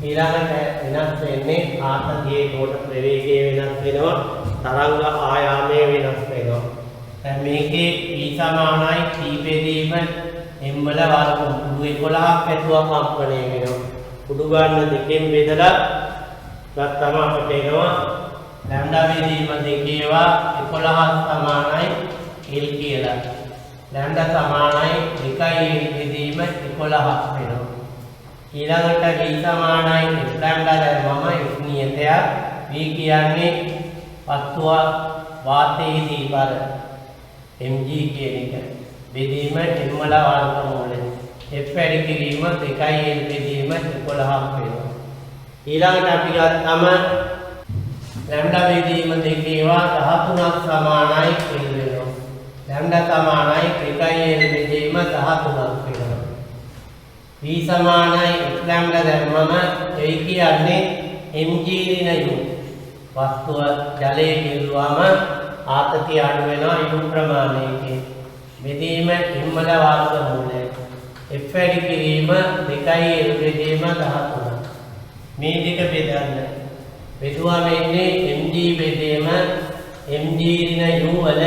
ඊළඟට වෙනස් වෙන්නේ ආතතියේ කොට ප්‍රවේගයේ වෙනස් වෙනවා. තරංග ආයාමයේ වෙනස් වෙනවා. දැන් මේකේ p සමානයි t බෙදීම m වල වර්ගමූල 11ක් ඇතුව කම්පණය වෙනවා. කුඩු ගන්න දෙකෙන් බෙදලා ගත්තම අපිට එනවා ලැම්ඩා බෙදීම දෙකේවා 11 සමානයි l කියලා. ලැම්ඩා සමානයි 2l බෙදීම 11ක් වෙනවා. ඊළඟට v සමානයි f ලැම්ඩා දැම්මම f නියතයක්. v කියන්නේ වස්තුව වාතයේදී බර mg කියන එක. බෙදීම m වල වර්ගමූලය. f වැඩි කිරීම 2l බෙදීම 11ක් වෙනවා. ඊළඟට අපි ගත්තම ලැම්ඩා බෙදීම දෙකේවා 13ක් සමානයි l වෙනවා. ලැම්ඩා සමානයි 2l බෙදීම 13ක් වෙනවා. v සමානයි f ලැම්ඩා දැම්මම ඒ කියන්නේ mg ඍණ u. වස්තුව ජලයේ ගිල්ුවාම ආතතිය අඩු වෙනවා u ප්‍රමාණයකින්. බෙදීම m වල වර්ගමූලය. f වැඩි කිරීම 2l බෙදීම 13. මේ දෙක බෙදන්න. බෙදුවාම එන්නේ mg බෙදීම mg ඍණ u වල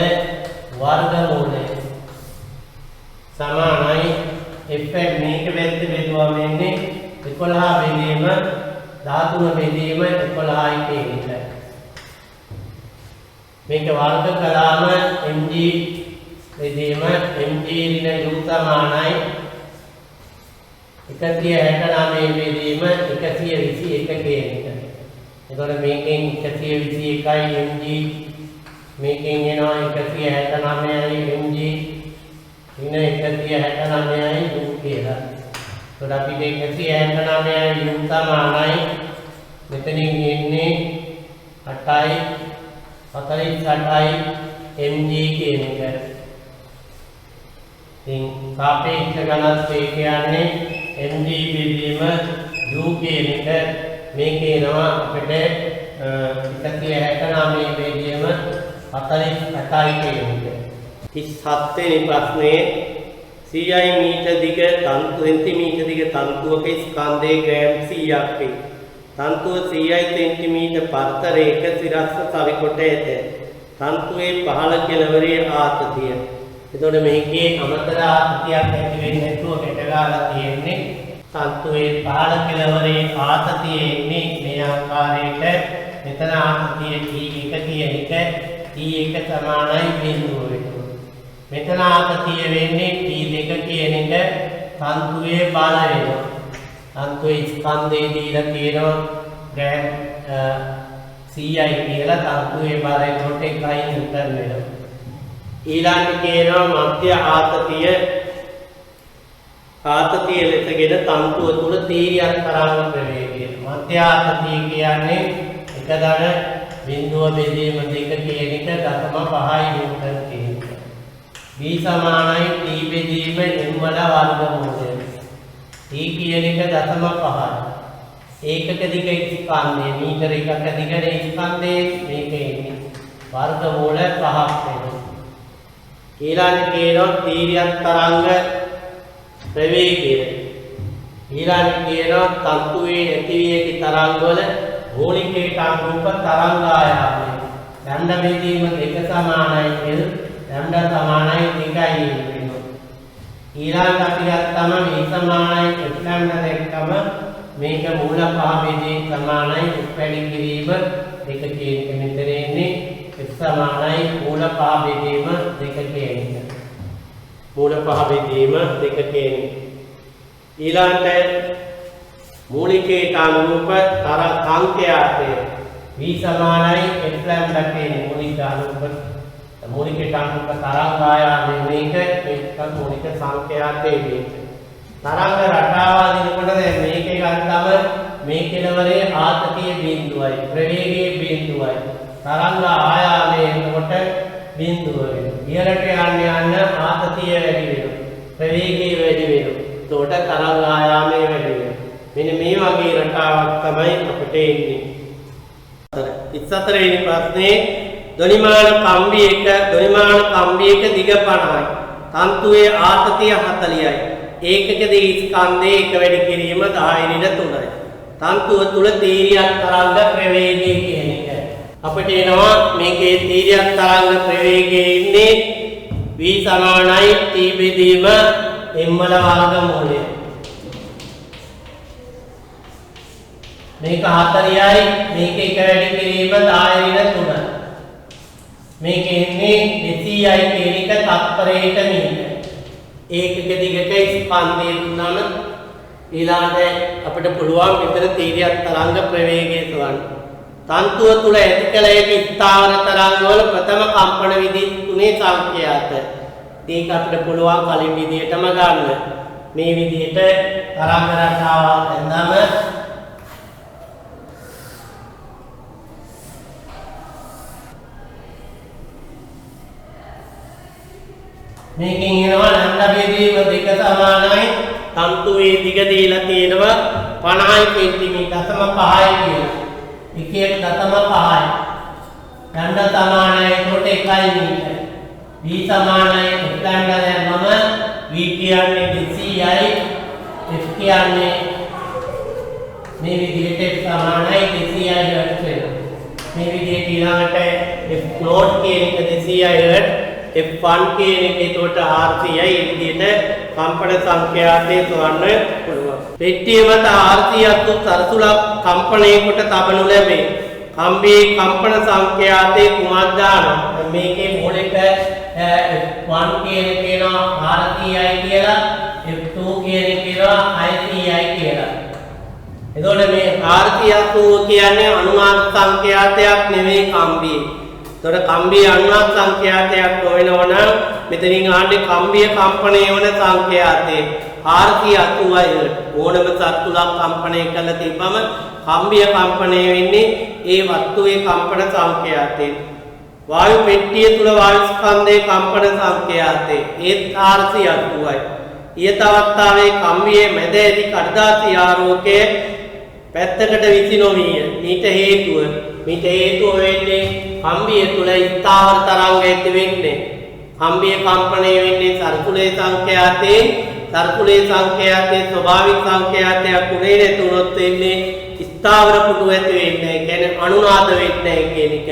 වර්ගමූලය සමානයි f මේක වෙද්ද බෙදුවාම එන්නේ 11 බෙදීම 13 බෙදීම 11යි කියන එක. මේක වර්ග කළාම mg බෙදීම mg ඍණ u සමානයි 169 බෙදීම 121 කියන එක. එතකොට මේකෙන් 121යි mg මේකෙන් එනවා 169යි mg ඍණ 169යි u කියලා. එතකොට අපිට 169යි u සමානයි මෙතනින් එන්නේ 8යි 48යි mg කියන එක. ඉතින් සාපේක්ෂ ඝනත්වය කියන්නේ mg බෙදීම u කියන එක. මේක එනවා අපිට 169 බෙදීම 48යි කියන එක. 37 වෙනි ප්‍රශ්නේ CI මීටර දිග තන්තු සෙන්ටිමීටර දිග තන්තුවක ස්කන්ධයේ ග්‍රෑම් 100ක් වේ. තන්තුව CI සෙන්ටිමීටර පරතරයක සිරස්ව සවිකොට ඇත. තන්තුවේ පහළ කෙළවරේ ආතතිය. එතකොට මේකේ අමතර ආතතියක් ඇති වෙන්නේ නැතුව ගැට ගාලා තියෙන්නේ. තන්තුවේ පහළ කෙළවරේ ආතතිය එන්නේ මේ ආකාරයට. මෙතන ආතතිය T1 කියන එක T1 සමානයි බිඳුව වෙනවා. මෙතන ආතතිය වෙන්නේ T2 කියන එක තන්තුවේ බල වෙනවා. තන්තුවේ ස්කන්ධයේ දීලා තියෙනවා ග්‍රෑම් CI කියලා තන්තුවේ බල එතකොට 1 නිව්ටන් වෙනවා. ඊළඟට කියනවා මධ්‍ය ආතතිය ලෙසගෙන තන්තුව තුල තීරියක් තරංග ප්‍රවේගය. මධ්‍ය ආතතිය කියන්නේ එක දඩ බිඳුව බෙදීම 2 කියන එක 0.5 නිව්ටන් කියන එක. v සමානයි t බෙදීම m වල වර්ගමූලය. t කියන එක 0.5. ඒකක දිග ස්කන්ධය මීටර එකක දිගට ස්කන්ධයේ මේක එන්නේ වර්ගමූල 5ක් වෙනවා. ඊළඟට කියනවා තීරියක් තරංග ප්‍රවේගය. ඊළඟට කියනවා තන්තුවේ ඇතිවිය හැකි තරංග වල මූලිකයට අනුරූප තරංග ආයාමය. ලැම්ඩා බෙදීම 2 සමානයි l ලැම්ඩා සමානයි 2යි වෙනවා. ඊළඟට අපි ගත්තම v සමානයි f ලැම්ඩා දැක්කම මේක මූල පහ බෙදීම සමානයි f වැඩි කිරීම 2 කියන එක මෙතන එන්නේ f සමානයි මූල පහ බෙදීම 2 කියන එක. මූල පහ බෙදීම 2 කියන එක. ඊළඟට මූලිකයට අනුරූප සංඛ්‍යාතය v සමානයි f ලැම්ඩා කියන මූලික අනුරූප මූලිකයට අනුරූප තරංග ආයාමය මේක මූලික සංඛ්‍යාතය මේක. තරංග රටාව දිනකොට දැන් මේකේ ගත්තම මේ කෙළවරේ ආතතිය බිඳුවයි ප්‍රවේගයේ බිඳුවයි තරංග ආයාමය එනකොට බිඳුව වෙනවා. ඉහළට යන්න ආතතිය වැඩි වෙනවා. ප්‍රවේගය වැඩි වෙනවා. එතකොට තරංග ආයාමය වැඩි වෙනවා. මෙන්න මේ වගේ රටාවක් තමයි අපිට එන්නේ. 24 වෙනි ප්‍රශ්නේ දොනිමාන කම්බියක දිග 50යි. තන්තුවේ ආතතිය 40යි. ඒකකදී ස්කන්ධේ එක වැඩි කිරීම 10 ඍණ 3යි. තන්තුව තුල තීරියක් තරංග ප්‍රවේගය කියන එක. අපිට එනවා මේකේ තීරියක් තරංග ප්‍රවේගයේ ඉන්නේ v සමානයි t බෙදීම m වල වර්ගමූලය. මේක 40යි මේක එක වැඩි කිරීම 10 ඍණ 3යි. මේක එන්නේ 200යි කියන එක තත්පරයකට මීටර. ඒකක දිගට ස්පන්දය දුන්නාම ඊළඟට අපිට පුළුවන් මෙතන තීරියක් තරංග ප්‍රවේගය තවන්න. තන්තුව තුල ඇති කළ හැකි ස්ථාවර තරංග වල ප්‍රථම කම්පන විදි තුනේ සංඛ්‍යාත. ඒක අපිට පුළුවන් කලින් විදියටම ගන්න. මේ විදියට තරංග රටාවක් එන්නම මේකෙන් එනවා ලැම්ඩා බෙදීම 2 සමානයි තන්තුවේ දිග දීලා තියෙනවා 50 සෙන්ටිමීටර් 0.5යි කියලා. 1.5යි. ලැම්ඩා සමානයි ඒකට 1 මීටර. v සමානයි ලැම්ඩා දැම්මම v කියන්නේ 200යි f කියන්නේ මේ විදිහට f සමානයි 200යි හර්ට් වෙනවා. මේ විදිහට ඊළඟට f නෝට් කියන එක 200යි හර්ට් F1 කියන එක ඒකට R3යි ඒ විදිහට කම්පන සංඛ්‍යාතේ තවන්න පුළුවන්. පෙට්ටිය මත R3ක් සරසුලක් කම්පණයකට තබනු ලැබේ. කම්බියේ කම්පන සංඛ්‍යාතේ කුමක් දානවා? මේකේ මූලික F1 කියන කියනවා R3යි කියලා F2 කියන කියනවා I3යි කියලා. එතකොට මේ R3ක් කියන්නේ අනුමාන සංඛ්‍යාතයක් නෙවෙයි කම්බියේ. तोड़ कंबिय अनुनाद संख्याते होना मितनी आंटे कंबिय कंपनी होने संख्याते आरती अतुवा ओणम सत्तुला कंपनी कलती बम कंबिय कंपनी विन्नी ए वस्तुए कंपन संख्याते वायु पेट्टिय तुल वायु स्कंदे कंपन संख्याते ए आरती अतुवा ये तवत्तावे कंबिय मेदेदि कड़दासी आरोके පැත්තකට විසිනොවිය ඊට හේතුව වෙන්නේ කම්බිය තුල ස්ථාවර තරංග ඇති වෙන්නේ කම්බිය කම්පණය වෙන්නේ සර්කුලේ සංඛ්‍යාතේ ස්වභාවික සංඛ්‍යාතයක් උනේ නැතුනොත් වෙන්නේ ස්ථාවර පුටු ඇති වෙන්නේ කියන්නේ අනුනාද වෙන්නේ කියන එක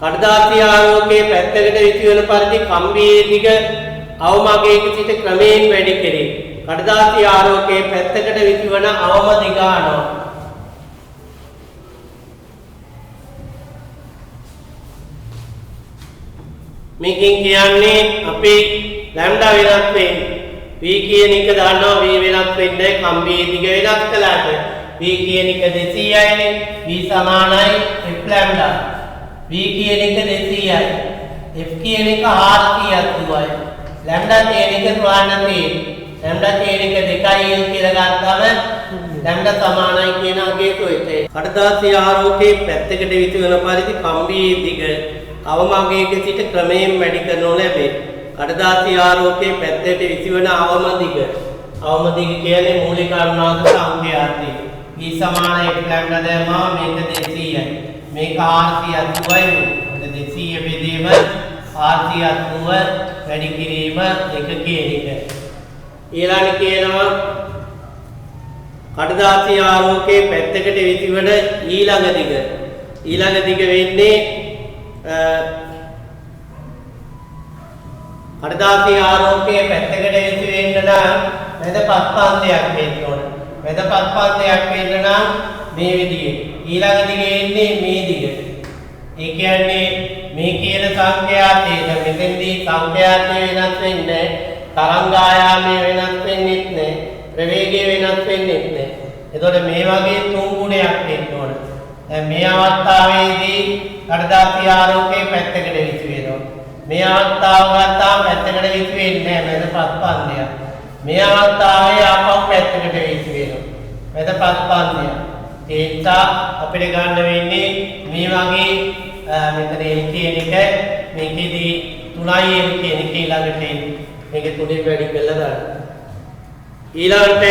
කඩදාසි ආලෝකයේ පැත්තකට විසිවන පරිදි කම්බියේ දිග අවමගයක සිට ක්‍රමයෙන් වැඩි කෙරේ කඩදාසි ආලෝකයේ පැත්තකට විසිවන අවම දිග අනුව මේකෙන් කියන්නේ අපි ලැම්ඩා වෙනස් වෙන්නේ v කියන එක දානවා v වෙනස් වෙන්නේ කම්බියේ දිග වෙනස් කළාට v කියන එක 200යිනේ v සමානයි f ලැම්ඩා v කියන එක 200යි f කියන එක r කියතුයි ලැම්ඩා කියන එක ප්‍රාණතේ लैम्डा के एक दिखाई කියලා ගත්තම लैम्डा සමානයි කියන අගයතු එතේ කඩදාසි ආරෝකේ පැත්තකට විසිවන පරිදි කම්බියේ දිග අවමගයක සිට ක්‍රමයෙන් වැඩි කරනු ලැබේ කඩදාසි ආරෝකේ පැත්තට විසිවන අවම දිග කියන්නේ මූලික අනුනාද සංඛ්‍යාතය e සමාන f ලැම්ඩා දැම්මා මේක 200යි මේක r 30යි 200 බෙදීම r 30 වැඩි කිරීම 1 කියන එක ඊළඟ කියනවා කඩදාසි ආලෝකයේ පැත්තකට විසිවන ඊළඟ දිග වෙන්නේ කඩදාසි ආලෝකයේ පැත්තකට විසිවෙන්න නම් මැද පස්පන්දයක් වෙන්න ඕන. මැද පස්පන්දයක් වෙන්න නම් මේ විදිහේ ඊළඟ දිගේ එන්නේ මේ දිග. ඒ කියන්නේ මේ කියන සංඛ්‍යාතේ දැන් මෙතෙන්දී සංඛ්‍යාතේ වෙනස් වෙන්නේ तरंग आयामे වෙනස් වෙන්නේ නැහැ ප්‍රවේගය වෙනස් වෙන්නේ නැහැ එතකොට මේ වගේ තුන් ගුණයක් එන්න ඕන දැන් මේ අවස්ථාවේදී කඩදාසි ආලෝකයේ පැත්තකට විසි වෙනවා මේ අවස්ථාව ගත්තාම පැත්තකට විසි වෙන්නේ නැහැ මැද පස්පන්දය මේ අවස්ථාවේ ආපහු පැත්තකට විසි වෙනවා මැද පස්පන්දය ඒ නිසා අපිට ගන්න වෙන්නේ මේ වගේ මෙතන L කියන එක මේකෙදී 3යි L කියන එක ඊළඟට එන්නේ මේක තුනේ වැඩි කළා දාන්න. ඊළඟට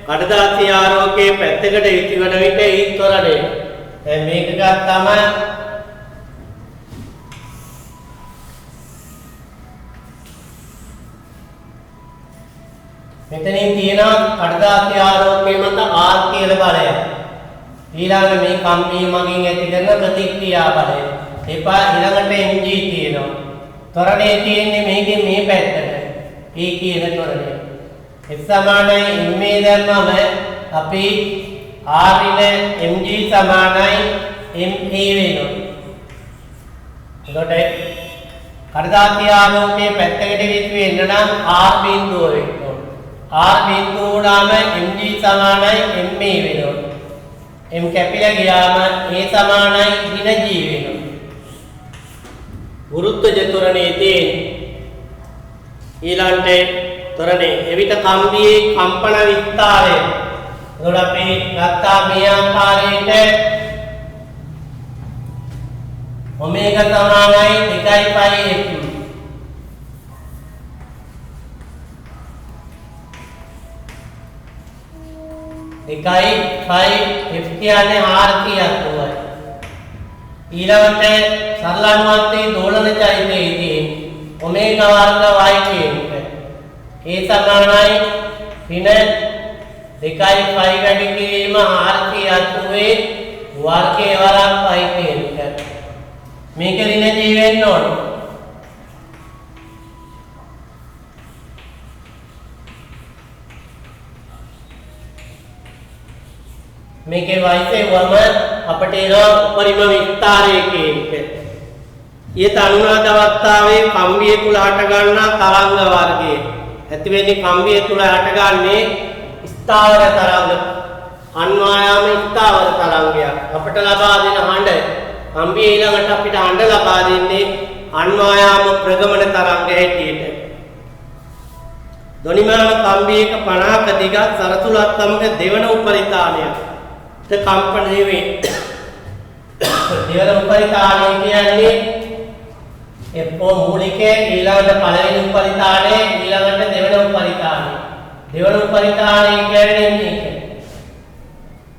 කඩදාසි ආරෝකයේ පැත්තකට විසිවන විට ඊතරණය. දැන් මේක ගත්තාම මෙතනින් තියෙනවා කඩදාසි ආලෝකයේ මත R කියලා බලයක්. ඊළඟ මේ කම්පිය මගින් ඇති කරන ප්‍රතික්‍රියා බලය. එපා ඊළඟට mg තියෙනවා. ත්වරණය තියෙන්නේ මේකේ මේ පැත්තට. E කියන ත්වරණය. F සමානයි m දැම්මම අපි R ඉන mg සමානයි ma වෙනවා. එතකොට කඩදාසි ආලෝකයේ පැත්තකට විසු වෙන්න නම් R බිඳුව වෙන්න ඕන. R බිඳුව උනාම mg සමානයි ma වෙනවා. m කැපිලා ගියාම a සමානයි ඍණ g වෙනවා. වෘත්තජ ත්වරණයේ තියෙන ඊළඟට ත්වරණේ එවිට කම්බියේ කම්පන විස්තාරය. එතකොට අපි ගත්තා මේ ආකාරයට ඔමේගා සමානයි 2π f. එකයි පයි f කියන්නේ r කියක් උවයි. ඊළඟට සරල අනුවත්තේ දෝලන චෛත්‍යයේදී ඔමේගා වර්ග y කියන එක. ඒ සමානයි ඍණ 2π වැඩි කිරීම r කියක් උවේ වර්ගයේ වරක් පයි කියන එක. මේක ඍණ g වෙන්න ඕන. මේකේ වයිසේ වම අපට එනවා උපරිම විස්තාරය කියන එක. ඊට අනුනාද අවස්ථාවේ කම්බිය තුල හට ගන්නා තරංග වර්ගය. ඇති වෙන්නේ කම්බිය තුල හටගන්නේ ස්ථාවර තරංග. අන්වායාම ස්ථාවර තරංගයක්. අපට ලබා දෙන හඬ කම්බිය ඊළඟට අපිට හඬ ලබා දෙන්නේ අන්වායාම ප්‍රගමන තරංග හැටියට. ධ්වනිමාන කම්බියක 50ක දිග සරතුලක් සමග දෙවන උපරිතාණයක්. කම්පණය වේ. දෙවන උපරිතාණය කියන්නේ එපෝ මූලිකයේ ඊළඟට පළවෙනි උපරිතාණය ඊළඟට දෙවන උපරිතාණය. දෙවන උපරිතාණය කියන්නේ මේක.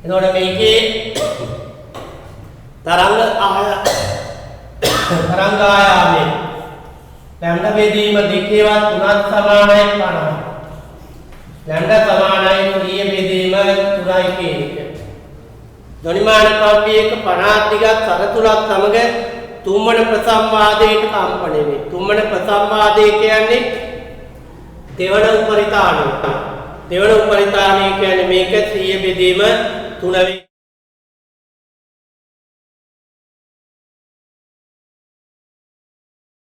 එතකොට මේකේ තරංග ආයාමයේ ලැම්ඩා බෙදීම දෙකේවත් තුනක් සමානයි 50. ලැම්ඩා සමානයි තුනිය බෙදීම 3යි කියන එක. ධ්වනිමාන කම්බියක 50 දිගක් සරතුලක් සමග තුන්වන ප්‍රසම්වාදයට කම්පණය වේ. තුන්වන ප්‍රසම්වාදය කියන්නේ දෙවන උපරිතාණය. දෙවන උපරිතාණය කියන්නේ මේක 100 බෙදීම 3 වේ.